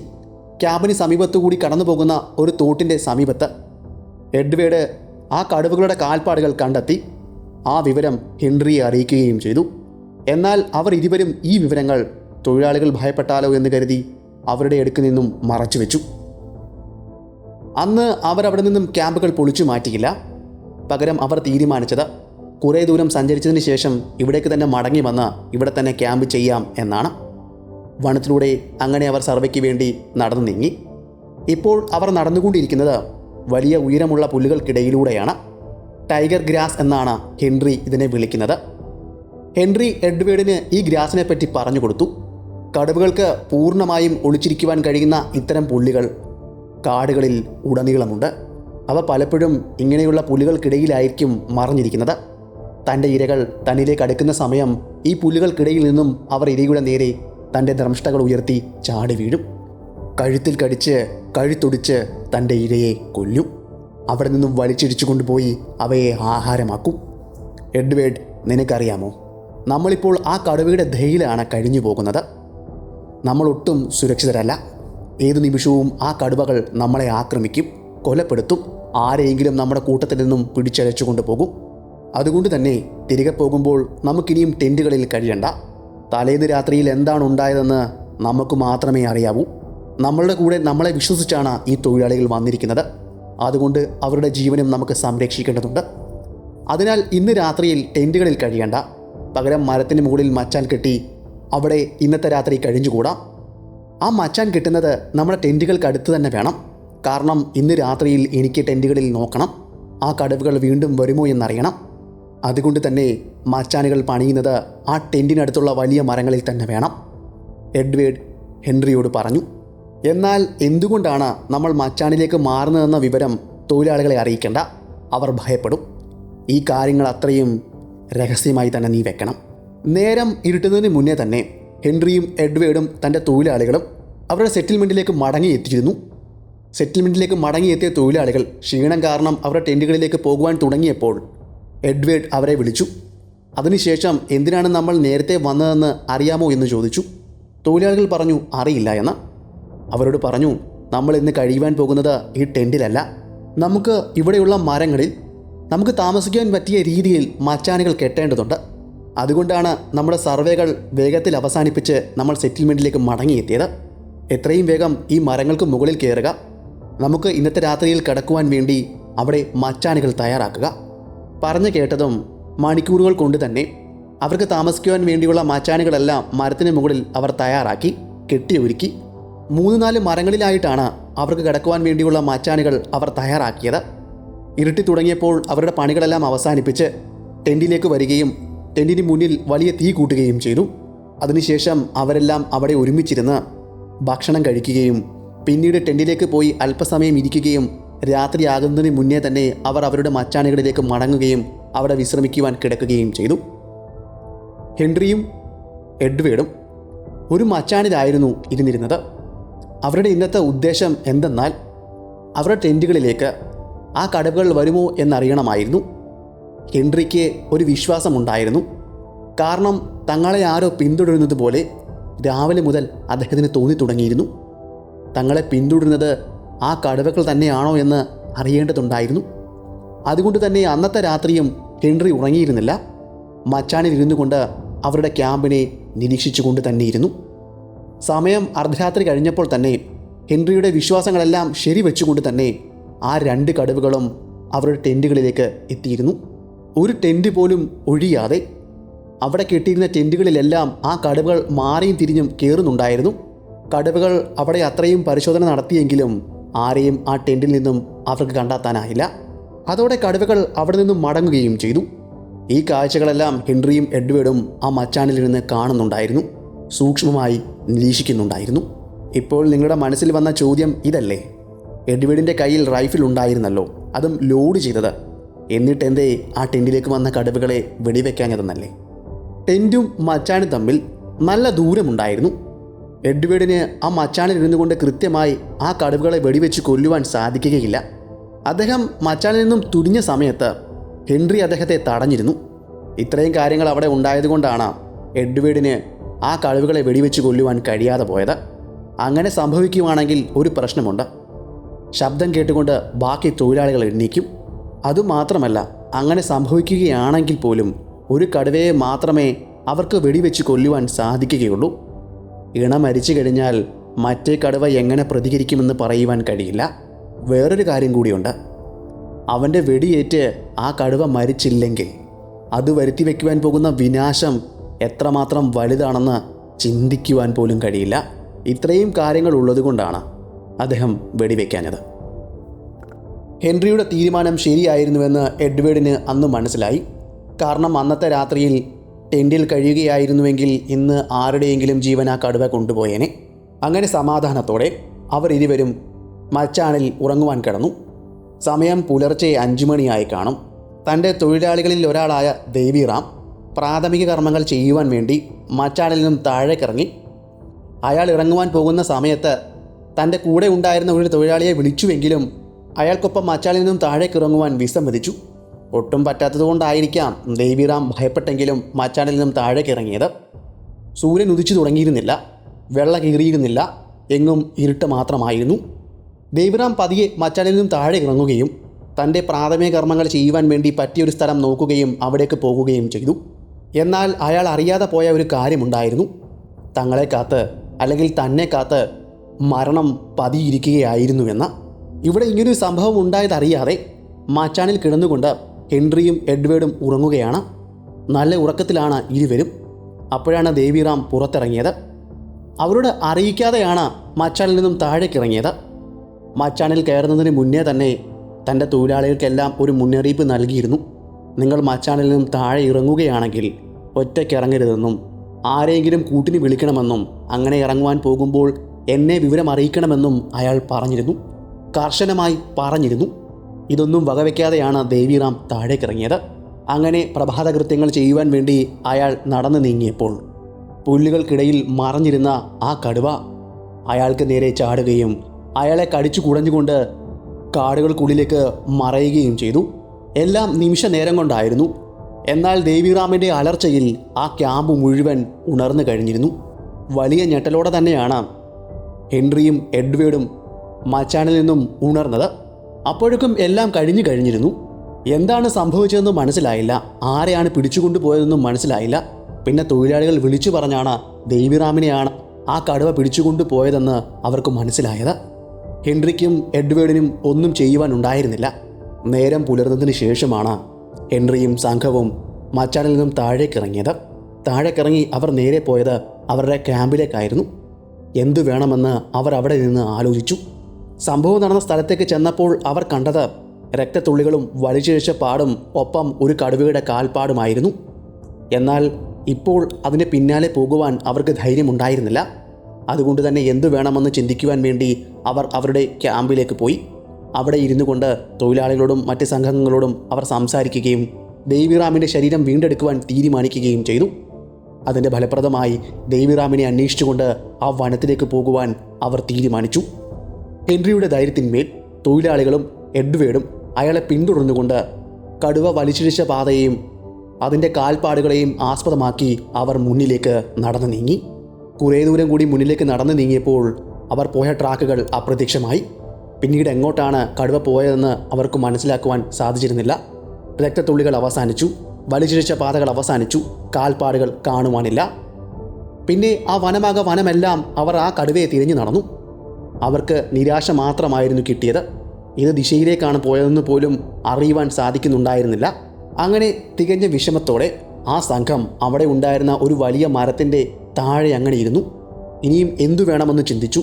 ക്യാമ്പിന് സമീപത്തുകൂടി കടന്നു പോകുന്ന ഒരു തോട്ടിൻ്റെ സമീപത്ത് എഡ്വേർഡ് ആ കടുവകളുടെ കാൽപ്പാടുകൾ കണ്ടെത്തി. ആ വിവരം ഹെൻറിയെ അറിയിക്കുകയും ചെയ്തു. എന്നാൽ അവർ ഇരുവരും ഈ വിവരങ്ങൾ തൊഴിലാളികൾ ഭയപ്പെട്ടാലോ എന്ന് കരുതി അവരുടെ അടുക്കിൽ നിന്നും മറച്ചു വെച്ചു. അന്ന് അവരവിടെ നിന്നും ക്യാമ്പുകൾ പൊളിച്ചു മാറ്റിയില്ല. പകരം അവർ തീരുമാനിച്ചത് കുറേ ദൂരം സഞ്ചരിച്ചതിന് ശേഷം ഇവിടേക്ക് തന്നെ മടങ്ങി വന്ന് ഇവിടെ തന്നെ ക്യാമ്പ് ചെയ്യാം എന്നാണ്. വനത്തിലൂടെ അങ്ങനെ അവർ സർവേക്ക് വേണ്ടി നടന്നു നീങ്ങി. ഇപ്പോൾ അവർ നടന്നുകൊണ്ടിരിക്കുന്നത് വലിയ ഉയരമുള്ള പുല്ലുകൾക്കിടയിലൂടെയാണ്. ടൈഗർ ഗ്രാസ് എന്നാണ് ഹെൻറി ഇതിനെ വിളിക്കുന്നത്. ഹെൻറി എഡ്വേർഡിന് ഈ ഗ്രാസിനെ പറ്റി പറഞ്ഞു കൊടുത്തു. കടുവകൾക്ക് പൂർണ്ണമായും ഒളിച്ചിരിക്കുവാൻ കഴിയുന്ന ഇത്തരം പുല്ലുകൾ കാടുകളിൽ ഉടനീളമുണ്ട്. അവ പലപ്പോഴും ഇങ്ങനെയുള്ള പുല്ലുകൾക്കിടയിലായിരിക്കും മറഞ്ഞിരിക്കുന്നത്. തൻ്റെ ഇരകൾ തന്നിലേക്ക് അടുക്കുന്ന സമയം ഈ പുല്ലുകൾക്കിടയിൽ നിന്നും അവർ ഇരയുടെ നേരെ തൻ്റെ ദംഷ്ടകൾ ഉയർത്തി ചാടി വീഴും. കഴുത്തിൽ കടിച്ച് കഴുത്തൊടിച്ച് തൻ്റെ ഇരയെ കൊല്ലും. അവിടെ നിന്നും വലിച്ചിടിച്ചു കൊണ്ടുപോയി അവയെ ആഹാരമാക്കും. എഡ്വേർഡ്, നിനക്കറിയാമോ, നമ്മളിപ്പോൾ ആ കടുവയുടെ ദഹയിലാണ് കഴിഞ്ഞു പോകുന്നത്. നമ്മളൊട്ടും സുരക്ഷിതരല്ല. ഏതു നിമിഷവും ആ കടുവകൾ നമ്മളെ ആക്രമിക്കും, കൊലപ്പെടുത്തും. ആരെയെങ്കിലും നമ്മുടെ കൂട്ടത്തിൽ നിന്നും പിടിച്ചഴച്ചു കൊണ്ടുപോകും. അതുകൊണ്ട് തന്നെ തിരികെ പോകുമ്പോൾ നമുക്കിനിയും ടെൻറ്റുകളിൽ കഴിയണ്ട. തലേന്ന് രാത്രിയിൽ എന്താണ് ഉണ്ടായതെന്ന് നമുക്ക് മാത്രമേ അറിയാവൂ. നമ്മളുടെ കൂടെ നമ്മളെ വിശ്വസിച്ചാണ് ഈ തൊഴിലാളികൾ വന്നിരിക്കുന്നത്. അതുകൊണ്ട് അവരുടെ ജീവനും നമുക്ക് സംരക്ഷിക്കേണ്ടതുണ്ട്. അതിനാൽ ഇന്ന് രാത്രിയിൽ ടെൻറ്റുകളിൽ കഴിയണ്ട. പകരം മരത്തിന് മുകളിൽ മച്ചാൻ കെട്ടി അവിടെ ഇന്നത്തെ രാത്രി കഴിഞ്ഞുകൂടാം. ആ മച്ചാൻ കെട്ടുന്നത് നമ്മുടെ ടെൻറ്റുകൾക്ക് അടുത്ത് തന്നെ വേണം. കാരണം ഇന്ന് രാത്രിയിൽ എനിക്ക് ടെൻറ്റുകളിൽ നോക്കണം. ആ കടവുകൾ വീണ്ടും വരുമോ എന്നറിയണം. അതുകൊണ്ട് തന്നെ മച്ചാനുകൾ പണിയുന്നത് ആ ടെൻറ്റിനടുത്തുള്ള വലിയ മരങ്ങളിൽ തന്നെ വേണം. എഡ്വേർഡ് ഹെൻറിയോട് പറഞ്ഞു. എന്നാൽ എന്തുകൊണ്ടാണ് നമ്മൾ മച്ചാനിലേക്ക് മാറുന്നതെന്ന വിവരം തൊഴിലാളികളെ അറിയിക്കേണ്ട. അവർ ഭയപ്പെടും. ഈ കാര്യങ്ങൾ അത്രയും രഹസ്യമായി തന്നെ നീ വെക്കണം. നേരം ഇരുട്ടുന്നതിന് മുന്നേ തന്നെ ഹെൻറിയും എഡ്വേർഡും തൻ്റെ തൊഴിലാളികളും അവരുടെ സെറ്റിൽമെൻറ്റിലേക്ക് മടങ്ങിയെത്തിയിരുന്നു. സെറ്റിൽമെൻറ്റിലേക്ക് മടങ്ങിയെത്തിയ തൊഴിലാളികൾ ക്ഷീണം കാരണം അവരുടെ ടെൻറ്റുകളിലേക്ക് പോകുവാൻ തുടങ്ങിയപ്പോൾ എഡ്വേർഡ് അവരെ വിളിച്ചു. അതിനുശേഷം എന്തിനാണ് നമ്മൾ നേരത്തെ വന്നതെന്ന് അറിയാമോ എന്ന് ചോദിച്ചു. തൊഴിലാളികൾ പറഞ്ഞു അറിയില്ല എന്ന്. അവരോട് പറഞ്ഞു, നമ്മൾ ഇന്ന് കഴിയുവാൻ പോകുന്നത് ഈ ടെൻറ്റിലല്ല. നമുക്ക് ഇവിടെയുള്ള മരങ്ങളിൽ നമുക്ക് താമസിക്കാൻ പറ്റിയ രീതിയിൽ മച്ചാനുകൾ കെട്ടേണ്ടതുണ്ട്. അതുകൊണ്ടാണ് നമ്മുടെ സർവേകൾ വേഗത്തിൽ അവസാനിപ്പിച്ച് നമ്മൾ സെറ്റിൽമെൻറ്റിലേക്ക് മടങ്ങിയെത്തിയത്. എത്രയും വേഗം ഈ മരങ്ങൾക്ക് മുകളിൽ കയറുക. നമുക്ക് ഇന്നത്തെ രാത്രിയിൽ കിടക്കുവാൻ വേണ്ടി അവിടെ മച്ചാനുകൾ തയ്യാറാക്കുക. പറഞ്ഞു കേട്ടതും മണിക്കൂറുകൾ കൊണ്ട് തന്നെ അവർക്ക് താമസിക്കുവാൻ വേണ്ടിയുള്ള മച്ചാനുകളെല്ലാം മരത്തിന് മുകളിൽ അവർ തയ്യാറാക്കി കെട്ടിയൊരുക്കി. 3-4 മരങ്ങളിലായിട്ടാണ് അവർക്ക് കിടക്കുവാൻ വേണ്ടിയുള്ള മച്ചാനുകൾ അവർ തയ്യാറാക്കിയത്. ഇരുട്ടി തുടങ്ങിയപ്പോൾ അവരുടെ പണികളെല്ലാം അവസാനിപ്പിച്ച് ടെൻറ്റിലേക്ക് വരികയും ടെൻറ്റിന് മുന്നിൽ വലിയ തീ കൂട്ടുകയും ചെയ്തു. അതിനുശേഷം അവരെല്ലാം അവിടെ ഒരുമിച്ചിരുന്ന് ഭക്ഷണം കഴിക്കുകയും പിന്നീട് ടെൻറ്റിലേക്ക് പോയി അല്പസമയം ഇരിക്കുകയും രാത്രിയാകുന്നതിന് മുന്നേ തന്നെ അവർ അവരുടെ മച്ചാനുകളിലേക്ക് മടങ്ങുകയും അവിടെ വിശ്രമിക്കുവാൻ കിടക്കുകയും ചെയ്തു. ഹെൻറിയും എഡ്വേർഡും ഒരു മച്ചാനിലായിരുന്നു ഇരുന്നിരുന്നത്. അവരുടെ ഇന്നത്തെ ഉദ്ദേശം എന്തെന്നാൽ അവരുടെ ടെൻറ്റുകളിലേക്ക് ആ കടവുകൾ വരുമോ എന്നറിയണമായിരുന്നു. ഹെൻറിക്ക് ഒരു വിശ്വാസമുണ്ടായിരുന്നു. കാരണം തങ്ങളെ ആരോ പിന്തുടരുന്നത് പോലെ രാവിലെ മുതൽ അദ്ദേഹത്തിന് തോന്നി തുടങ്ങിയിരുന്നു. തങ്ങളെ പിന്തുടരുന്നത് ആ കടവുകൾ തന്നെയാണോ എന്ന് അറിയേണ്ടതുണ്ടായിരുന്നു. അതുകൊണ്ട് തന്നെ അന്നത്തെ രാത്രിയും ഹെൻറി ഉറങ്ങിയിരുന്നില്ല. മച്ചാനിലിരുന്നു കൊണ്ട് അവരുടെ ക്യാമ്പിനെ നിരീക്ഷിച്ചുകൊണ്ട് തന്നെയിരുന്നു. സമയം അർദ്ധരാത്രി കഴിഞ്ഞപ്പോൾ തന്നെ ഹെൻറിയുടെ വിശ്വാസങ്ങളെല്ലാം ശരിവെച്ചുകൊണ്ട് തന്നെ ആ 2 കടവുകളും അവരുടെ ടെൻറ്റുകളിലേക്ക് എത്തിയിരുന്നു. ഒരു ടെൻറ്റ് പോലും ഒഴിയാതെ അവിടെ കെട്ടിയിരുന്ന ടെൻറ്റുകളിലെല്ലാം ആ കടവുകൾ മാറിയും തിരിഞ്ഞും കയറുന്നുണ്ടായിരുന്നു. കടവുകൾ അവിടെ അത്രയും പരിശോധന നടത്തിയെങ്കിലും ആരെയും ആ ടെൻറ്റിൽ നിന്നും അവർക്ക് കണ്ടെത്താനായില്ല. അതോടെ കടവുകൾ അവിടെ നിന്നും മടങ്ങുകയും ചെയ്തു. ഈ കാഴ്ചകളെല്ലാം ഹെൻറിയും എഡ്വേർഡും ആ മച്ചാനിലിരുന്ന് കാണുന്നുണ്ടായിരുന്നു, സൂക്ഷ്മമായി നിരീക്ഷിക്കുന്നുണ്ടായിരുന്നു. ഇപ്പോൾ നിങ്ങളുടെ മനസ്സിൽ വന്ന ചോദ്യം ഇതല്ലേ? എഡ്വേർഡിൻ്റെ കയ്യിൽ റൈഫിൾ ഉണ്ടായിരുന്നല്ലോ, അതും ലോഡ് ചെയ്തത്. എന്നിട്ടെന്തേ ആ ടെൻറ്റിലേക്ക് വന്ന കടവുകളെ വെടിവെക്കാഞ്ഞതെന്നല്ലേ? ടെൻറ്റും മച്ചാനും തമ്മിൽ നല്ല ദൂരമുണ്ടായിരുന്നു. എഡ്വേർഡിന് ആ മച്ചാനിലിരുന്നു കൊണ്ട് കൃത്യമായി ആ കടവുകളെ വെടിവെച്ച് കൊല്ലുവാൻ സാധിക്കുകയില്ല. അദ്ദേഹം മച്ചാനിൽ നിന്നും തുരിഞ്ഞ സമയത്ത് ഹെൻറി അദ്ദേഹത്തെ തടഞ്ഞിരുന്നു. ഇത്രയും കാര്യങ്ങൾ അവിടെ ഉണ്ടായതുകൊണ്ടാണ് എഡ്വേർഡിന് ആ കടവുകളെ വെടിവെച്ച് കൊല്ലുവാൻ കഴിയാതെ പോയത്. അങ്ങനെ സംഭവിക്കുവാണെങ്കിൽ ഒരു പ്രശ്നമുണ്ട്. ശബ്ദം കേട്ടുകൊണ്ട് ബാക്കി തൊഴിലാളികൾ എണ്ണീക്കും. അതുമാത്രമല്ല, അങ്ങനെ സംഭവിക്കുകയാണെങ്കിൽ പോലും ഒരു കടുവയെ മാത്രമേ അവർക്ക് വെടിവെച്ച് കൊല്ലുവാൻ സാധിക്കുകയുള്ളൂ. ഇണ മരിച്ചു കഴിഞ്ഞാൽ മറ്റേ കടുവ എങ്ങനെ പ്രതികരിക്കുമെന്ന് പറയുവാൻ കഴിയില്ല. വേറൊരു കാര്യം കൂടിയുണ്ട്. അവൻ്റെ വെടിയേറ്റ് ആ കടുവ മരിച്ചില്ലെങ്കിൽ അത് വരുത്തി വയ്ക്കുവാൻ പോകുന്ന വിനാശം എത്രമാത്രം വലുതാണെന്ന് ചിന്തിക്കുവാൻ പോലും കഴിയില്ല. ഇത്രയും കാര്യങ്ങൾ ഉള്ളതുകൊണ്ടാണ് അദ്ദേഹം വെടിവെക്കാഞ്ഞത്. ഹെൻറിയുടെ തീരുമാനം ശരിയായിരുന്നുവെന്ന് എഡ്വേർഡിന് അന്ന് മനസ്സിലായി. കാരണം അന്നത്തെ രാത്രിയിൽ ടെൻറ്റിൽ കഴിയുകയായിരുന്നുവെങ്കിൽ ഇന്ന് ആരുടെയെങ്കിലും ജീവൻ ആ കടുവ കൊണ്ടുപോയേനെ. അങ്ങനെ സമാധാനത്തോടെ അവർ ഇരുവരും മച്ചാനിൽ ഉറങ്ങുവാൻ കിടന്നു. സമയം പുലർച്ചെ 5 മണിയായി കാണും. തൻ്റെ തൊഴിലാളികളിൽ ഒരാളായ ദേവിറാം പ്രാഥമിക കർമ്മങ്ങൾ ചെയ്യുവാൻ വേണ്ടി മച്ചാനിൽ നിന്നും താഴേക്കിറങ്ങി. അയാൾ ഇറങ്ങുവാൻ പോകുന്ന സമയത്ത് തൻ്റെ കൂടെ ഉണ്ടായിരുന്ന ഒരു തൊഴിലാളിയെ വിളിച്ചുവെങ്കിലും അയാൾക്കൊപ്പം മച്ചാനിൽ നിന്നും താഴേക്കിറങ്ങുവാൻ വിസമ്മതിച്ചു. ഒട്ടും പറ്റാത്തതുകൊണ്ടായിരിക്കാം ദേവിറാം ഭയപ്പെട്ടെങ്കിലും മച്ചാനിൽ നിന്നും താഴേക്കിറങ്ങിയത്. സൂര്യൻ ഉദിച്ചു തുടങ്ങിയിരുന്നില്ല, വെള്ള കീറിയിരുന്നില്ല, എങ്ങും ഇരുട്ട് മാത്രമായിരുന്നു. ദേവിറാം പതിയെ മച്ചാനിൽ നിന്നും താഴെ ഇറങ്ങുകയും തൻ്റെ പ്രാഥമിക കർമ്മങ്ങൾ ചെയ്യുവാൻ വേണ്ടി പറ്റിയൊരു സ്ഥലം നോക്കുകയും അവിടേക്ക് പോകുകയും ചെയ്തു. എന്നാൽ അയാൾ അറിയാതെ പോയ ഒരു കാര്യമുണ്ടായിരുന്നു. തങ്ങളെ കാത്ത് അല്ലെങ്കിൽ തന്നെ കാത്ത് മരണം പതിയിരിക്കുകയായിരുന്നുവെന്ന്. ഇവിടെ ഇങ്ങനൊരു സംഭവം ഉണ്ടായതറിയാതെ മച്ചാനിൽ കിടന്നുകൊണ്ട് ഹെൻറിയും എഡ്വേർഡും ഉറങ്ങുകയാണ്. നല്ല ഉറക്കത്തിലാണ് ഇരുവരും. അപ്പോഴാണ് ദേവിറാം പുറത്തിറങ്ങിയത്. അവരോട് അറിയിക്കാതെയാണ് മച്ചാനിൽ നിന്നും താഴേക്കിറങ്ങിയത്. മച്ചാനിൽ കയറുന്നതിന് മുന്നേ തന്നെ തൻ്റെ തൊഴിലാളികൾക്കെല്ലാം ഒരു മുന്നറിയിപ്പ് നൽകിയിരുന്നു. നിങ്ങൾ മച്ചാനിൽ നിന്നും താഴെ ഇറങ്ങുകയാണെങ്കിൽ ഒറ്റയ്ക്കിറങ്ങരുതെന്നും ആരെങ്കിലും കൂട്ടിന് വിളിക്കണമെന്നും അങ്ങനെ ഇറങ്ങുവാൻ പോകുമ്പോൾ എന്നെ വിവരം അറിയിക്കണമെന്നും അയാൾ പറഞ്ഞിരുന്നു. കർശനമായി പറഞ്ഞിരുന്നു. ഇതൊന്നും വകവയ്ക്കാതെയാണ് ദേവിറാം താഴേക്കിറങ്ങിയത്. അങ്ങനെ പ്രഭാതകൃത്യങ്ങൾ ചെയ്യുവാൻ വേണ്ടി അയാൾ നടന്നു നീങ്ങിയപ്പോൾ പുല്ലുകൾക്കിടയിൽ മറഞ്ഞിരുന്ന ആ കടുവ അയാൾക്ക് നേരെ ചാടുകയും അയാളെ കടിച്ചു കുടഞ്ഞുകൊണ്ട് കാടുകൾക്കുള്ളിലേക്ക് മറയുകയും ചെയ്തു. എല്ലാം നിമിഷ നേരം കൊണ്ടായിരുന്നു. എന്നാൽ ദേവിറാമിൻ്റെ അലർച്ചയിൽ ആ ക്യാമ്പ് മുഴുവൻ ഉണർന്നു കഴിഞ്ഞിരുന്നു. വലിയ ഞെട്ടലോടെ തന്നെയാണ് ഹെൻറിയും എഡ്വേർഡും മച്ചാനിൽ നിന്നും ഉണർന്നത്. അപ്പോഴേക്കും എല്ലാം കഴിഞ്ഞിരുന്നു. എന്താണ് സംഭവിച്ചതെന്ന് മനസ്സിലായില്ല. ആരെയാണ് പിടിച്ചുകൊണ്ടുപോയതെന്നും മനസ്സിലായില്ല. പിന്നെ തൊഴിലാളികൾ വിളിച്ചു പറഞ്ഞാണ് ദേവിറാമിനെയാണ് ആ കടുവ പിടിച്ചുകൊണ്ടുപോയതെന്ന് അവർക്ക് മനസ്സിലായത്. ഹെൻറിക്കും എഡ്വേർഡിനും ഒന്നും ചെയ്യുവാനുണ്ടായിരുന്നില്ല. നേരം പുലർന്നതിന് ശേഷമാണ് ഹെൻറിയും സംഘവും മച്ചാനിൽ നിന്നും താഴേക്കിറങ്ങിയത്. താഴേക്കിറങ്ങി അവർ നേരെ പോയത് അവരുടെ ക്യാമ്പിലേക്കായിരുന്നു. എന്തു വേണമെന്ന് അവർ അവിടെ നിന്ന് ആലോചിച്ചു. സംഭവം നടന്ന സ്ഥലത്തേക്ക് ചെന്നപ്പോൾ അവർ കണ്ടത് രക്തത്തുള്ളികളും വലിച്ചിഴച്ച പാടും ഒപ്പം ഒരു കടുവയുടെ കാൽപ്പാടുമായിരുന്നു. എന്നാൽ ഇപ്പോൾ അതിന് പിന്നാലെ പോകുവാൻ അവർക്ക് ധൈര്യമുണ്ടായിരുന്നില്ല. അതുകൊണ്ട് തന്നെ എന്തു വേണമെന്ന് ചിന്തിക്കുവാൻ വേണ്ടി അവർ അവരുടെ ക്യാമ്പിലേക്ക് പോയി. അവിടെ ഇരുന്നു കൊണ്ട് തൊഴിലാളികളോടും മറ്റ് സംഘങ്ങളോടും അവർ സംസാരിക്കുകയും ദേവിറാമിൻ്റെ ശരീരം വീണ്ടെടുക്കുവാൻ തീരുമാനിക്കുകയും ചെയ്തു. അതിൻ്റെ ഫലപ്രദമായി ദേവിറാമിനെ അന്വേഷിച്ചുകൊണ്ട് ആ വനത്തിലേക്ക് പോകുവാൻ അവർ തീരുമാനിച്ചു. ഹെൻറിയുടെ ധൈര്യത്തിന്മേൽ തൊഴിലാളികളും എഡ്വേർഡും അയാളെ പിന്തുടർന്നുകൊണ്ട് കടുവ വലിച്ചിഴിച്ച പാതയെയും അതിൻ്റെ കാൽപ്പാടുകളെയും ആസ്പദമാക്കി അവർ മുന്നിലേക്ക് നടന്നു നീങ്ങി. കുറേ ദൂരം കൂടി മുന്നിലേക്ക് നടന്നു നീങ്ങിയപ്പോൾ അവർ പോയ ട്രാക്കുകൾ അപ്രത്യക്ഷമായി. പിന്നീട് എങ്ങോട്ടാണ് കടുവ പോയതെന്ന് അവർക്ക് മനസ്സിലാക്കുവാൻ സാധിച്ചിരുന്നില്ല. രക്തത്തുള്ളികൾ അവസാനിച്ചു, വലിച്ചിഴിച്ച പാതകൾ അവസാനിച്ചു, കാൽപ്പാടുകൾ കാണുവാനില്ല. പിന്നെ ആ വനമെല്ലാം അവർ ആ കടുവയെ തിരഞ്ഞു നടന്നു. അവർക്ക് നിരാശ മാത്രമായിരുന്നു കിട്ടിയത്. ഏത് ദിശയിലേക്കാണ് പോയതെന്ന് പോലും അറിയുവാൻ സാധിക്കുന്നുണ്ടായിരുന്നില്ല. അങ്ങനെ തികഞ്ഞ വിഷമത്തോടെ ആ സംഘം അവിടെ ഉണ്ടായിരുന്ന ഒരു വലിയ മരത്തിൻ്റെ താഴെ അങ്ങനെ ഇരുന്നു. ഇനിയും എന്തു വേണമെന്ന് ചിന്തിച്ചു.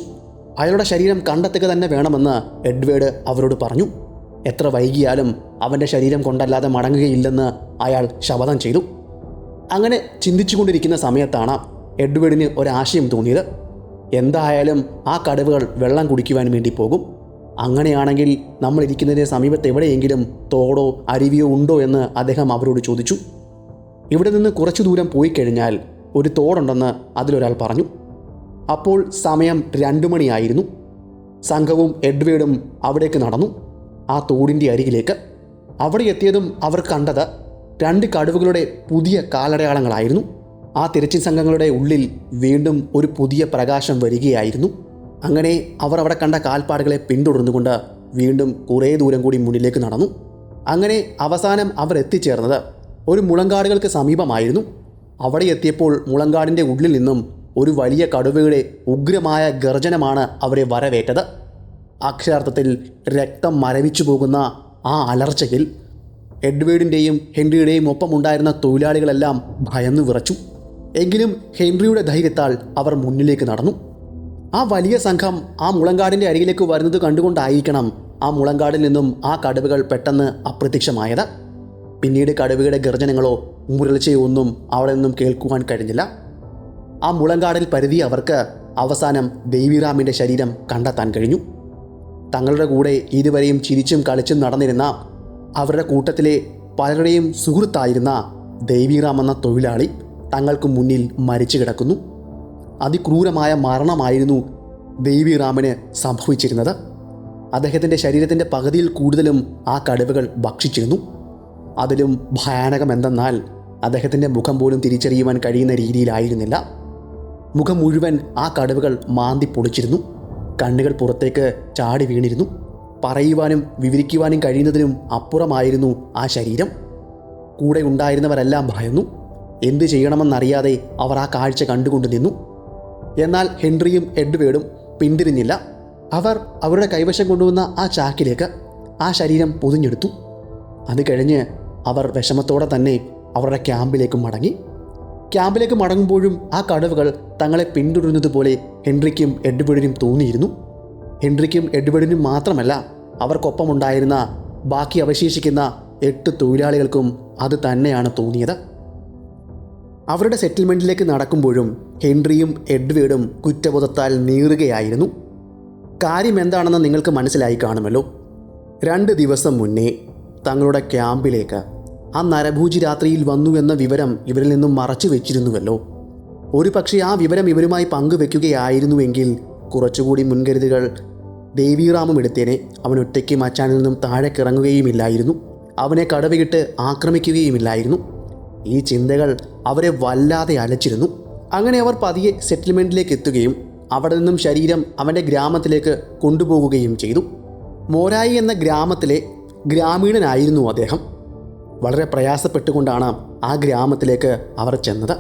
അയാളുടെ ശരീരം കണ്ടെത്തുക തന്നെ വേണമെന്ന് എഡ്വേർഡ് അവരോട് പറഞ്ഞു. എത്ര വൈകിയാലും അവൻ്റെ ശരീരം കൊണ്ടല്ലാതെ മടങ്ങുകയില്ലെന്ന് അയാൾ ശപഥം ചെയ്തു. അങ്ങനെ ചിന്തിച്ചുകൊണ്ടിരിക്കുന്ന സമയത്താണ് എഡ്വേർഡിന് ഒരാശയം തോന്നിയത്. എന്തായാലും ആ കടുവകൾ വെള്ളം കുടിക്കുവാൻ വേണ്ടി പോകും. അങ്ങനെയാണെങ്കിൽ നമ്മൾ ഇരിക്കുന്നതിന് സമീപത്ത് എവിടെയെങ്കിലും തോടോ അരുവിയോ ഉണ്ടോ എന്ന് അദ്ദേഹം അവരോട് ചോദിച്ചു. ഇവിടെ നിന്ന് കുറച്ചു ദൂരം പോയി കഴിഞ്ഞാൽ ഒരു തോടുണ്ടെന്ന് അതിലൊരാൾ പറഞ്ഞു. അപ്പോൾ സമയം 2 മണിയായിരുന്നു. സംഘവും എഡ്വേർഡും അവിടേക്ക് നടന്നു, ആ തോടിൻ്റെ അരികിലേക്ക്. അവിടെ എത്തിയതും അവർ കണ്ടത് 2 കടുവകളുടെ പുതിയ കാലടയാളങ്ങളായിരുന്നു. ആ തിരച്ചിൽ സംഘങ്ങളുടെ ഉള്ളിൽ വീണ്ടും ഒരു പുതിയ പ്രകാശം വരികയായിരുന്നു. അങ്ങനെ അവർ അവിടെ കണ്ട കാൽപ്പാടുകളെ പിന്തുടർന്നുകൊണ്ട് വീണ്ടും കുറേ ദൂരം കൂടി മുന്നിലേക്ക് നടന്നു. അങ്ങനെ അവസാനം അവർ എത്തിച്ചേർന്നത് ഒരു മുളങ്കാടുകൾക്ക് സമീപമായിരുന്നു. അവിടെ എത്തിയപ്പോൾ മുളങ്കാടിൻ്റെ ഉള്ളിൽ നിന്നും ഒരു വലിയ കടുവയുടെ ഉഗ്രമായ ഗർജനമാണ് അവരെ വരവേറ്റത്. അക്ഷരാർത്ഥത്തിൽ രക്തം മരവിച്ചു പോകുന്ന ആ അലർച്ചയിൽ എഡ്വേർഡിൻ്റെയും ഹെൻറിയുടെയും ഒപ്പമുണ്ടായിരുന്ന തൊഴിലാളികളെല്ലാം ഭയന്നു വിറച്ചു. എങ്കിലും ഹെൻറിയുടെ ധൈര്യത്താൽ അവർ മുന്നിലേക്ക് നടന്നു. ആ വലിയ സംഘം ആ മുളങ്കാടിൻ്റെ അരികിലേക്ക് വരുന്നത് കണ്ടുകൊണ്ടായിരിക്കണം ആ മുളങ്കാടിൽ നിന്നും ആ കടുവകൾ പെട്ടെന്ന് അപ്രത്യക്ഷമായത്. പിന്നീട് കടുവയുടെ ഗർജനങ്ങളോ മുരൾച്ചയോ ഒന്നും അവിടെ നിന്നും കേൾക്കുവാൻ കഴിഞ്ഞില്ല. ആ മുളങ്കാടിൽ പരിധി അവർക്ക് അവസാനം ദേവിറാമിൻ്റെ ശരീരം കണ്ടെത്താൻ കഴിഞ്ഞു. തങ്ങളുടെ കൂടെ ഇതുവരെയും ചിരിച്ചും കളിച്ചും നടന്നിരുന്ന അവരുടെ കൂട്ടത്തിലെ പലരുടെയും സുഹൃത്തായിരുന്ന ദേവിറാം എന്ന തൊഴിലാളി തങ്ങൾക്ക് മുന്നിൽ മരിച്ചു കിടക്കുന്നു. അതിക്രൂരമായ മരണമായിരുന്നു ദേവിറാമിന് സംഭവിച്ചിരുന്നത്. അദ്ദേഹത്തിൻ്റെ ശരീരത്തിൻ്റെ പകുതിയിൽ കൂടുതലും ആ കടുവകൾ ഭക്ഷിച്ചിരുന്നു. അതിലും ഭയാനകം എന്തെന്നാൽ അദ്ദേഹത്തിൻ്റെ മുഖം പോലും തിരിച്ചറിയുവാൻ കഴിയുന്ന രീതിയിലായിരുന്നില്ല. മുഖം മുഴുവൻ ആ കടുവകൾ മാന്തി പൊളിച്ചിരുന്നു. കണ്ണുകൾ പുറത്തേക്ക് ചാടി വീണിരുന്നു. പറയുവാനും വിവരിക്കുവാനും കഴിയുന്നതിനും അപ്പുറമായിരുന്നു ആ ശരീരം. കൂടെ ഉണ്ടായിരുന്നവരെല്ലാം ഭയന്നു. എന്തു ചെയ്യണമെന്നറിയാതെ അവർ ആ കാഴ്ച കണ്ടുകൊണ്ട് നിന്നു. എന്നാൽ ഹെൻറിയും എഡ്വേർഡും പിന്തിരിഞ്ഞില്ല. അവർ അവരുടെ കൈവശം കൊണ്ടുവന്ന ആ ചാക്കിലേക്ക് ആ ശരീരം പൊതിഞ്ഞെടുത്തു. അത് കഴിഞ്ഞ് അവർ വിഷമത്തോടെ തന്നെ അവരുടെ ക്യാമ്പിലേക്ക് മടങ്ങി. ക്യാമ്പിലേക്ക് മടങ്ങുമ്പോഴും ആ കടുവകൾ തങ്ങളെ പിന്തുടരുന്നതുപോലെ ഹെൻറിക്കും എഡ്വേർഡിനും തോന്നിയിരുന്നു. ഹെൻറിക്കും എഡ്വേർഡിനും മാത്രമല്ല, അവർക്കൊപ്പമുണ്ടായിരുന്ന ബാക്കി അവശേഷിക്കുന്ന 8 തൊഴിലാളികൾക്കും അത് തന്നെയാണ് തോന്നിയത്. അവരുടെ സെറ്റിൽമെൻറ്റിലേക്ക് നടക്കുമ്പോഴും ഹെൻറിയും എഡ്വേർഡും കുറ്റബോധത്താൽ നീറുകയായിരുന്നു. കാര്യം എന്താണെന്ന് നിങ്ങൾക്ക് മനസ്സിലായി കാണുമല്ലോ. 2 ദിവസം മുന്നേ തങ്ങളുടെ ക്യാമ്പിലേക്ക് ആ നരഭൂജി രാത്രിയിൽ വന്നുവെന്ന വിവരം ഇവരിൽ നിന്നും മറച്ചു വെച്ചിരുന്നുവല്ലോ. ഒരു പക്ഷേ ആ വിവരം ഇവരുമായി പങ്കുവെക്കുകയായിരുന്നുവെങ്കിൽ കുറച്ചുകൂടി മുൻകരുതുകൾ ദേവിറാമും എടുത്തേനെ. അവൻ ഒറ്റയ്ക്ക് മച്ചാനിൽ നിന്നും താഴേക്കിറങ്ങുകയുമില്ലായിരുന്നു. അവനെ കടവയിട്ട് ആക്രമിക്കുകയുമില്ലായിരുന്നു. ഈ ചിന്തകൾ അവരെ വല്ലാതെ അലച്ചിരുന്നു. അങ്ങനെ അവർ പതിയെ സെറ്റിൽമെൻറ്റിലേക്ക് എത്തുകയും അവിടെ നിന്നും ശരീരം അവൻ്റെ ഗ്രാമത്തിലേക്ക് കൊണ്ടുപോകുകയും ചെയ്തു. മോരായി എന്ന ഗ്രാമത്തിലെ ഗ്രാമീണനായിരുന്നു അദ്ദേഹം. വളരെ പ്രയാസപ്പെട്ടുകൊണ്ടാണ് ആ ഗ്രാമത്തിലേക്ക് അവർ ചെന്നത്.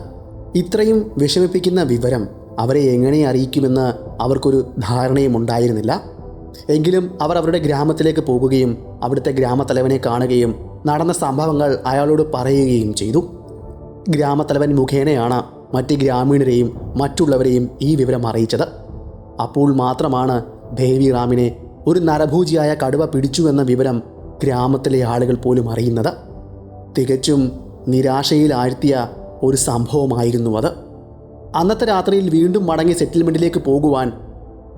ഇത്രയും വിഷമിപ്പിക്കുന്ന വിവരം അവരെ എങ്ങനെ അറിയിക്കുമെന്ന് അവർക്കൊരു ധാരണയും ഉണ്ടായിരുന്നില്ല. എങ്കിലും അവർ അവരുടെ ഗ്രാമത്തിലേക്ക് പോകുകയും അവിടുത്തെ ഗ്രാമത്തലവനെ കാണുകയും നടന്ന സംഭവങ്ങൾ അയാളോട് പറയുകയും ചെയ്തു. ഗ്രാമത്തലവൻ മുഖേനയാണ് മറ്റ് ഗ്രാമീണരെയും മറ്റുള്ളവരെയും ഈ വിവരം അറിയിച്ചത്. അപ്പോൾ മാത്രമാണ് ദേവിറാമിനെ ഒരു നരഭൂജിയായ കടുവ പിടിച്ചുവെന്ന വിവരം ഗ്രാമത്തിലെ ആളുകൾ പോലും അറിയുന്നത്. തികച്ചും നിരാശയിൽ ആഴ്ത്തിയ ഒരു സംഭവമായിരുന്നു അത്. അന്നത്തെ രാത്രിയിൽ വീണ്ടും മടങ്ങി സെറ്റിൽമെൻറ്റിലേക്ക് പോകുവാൻ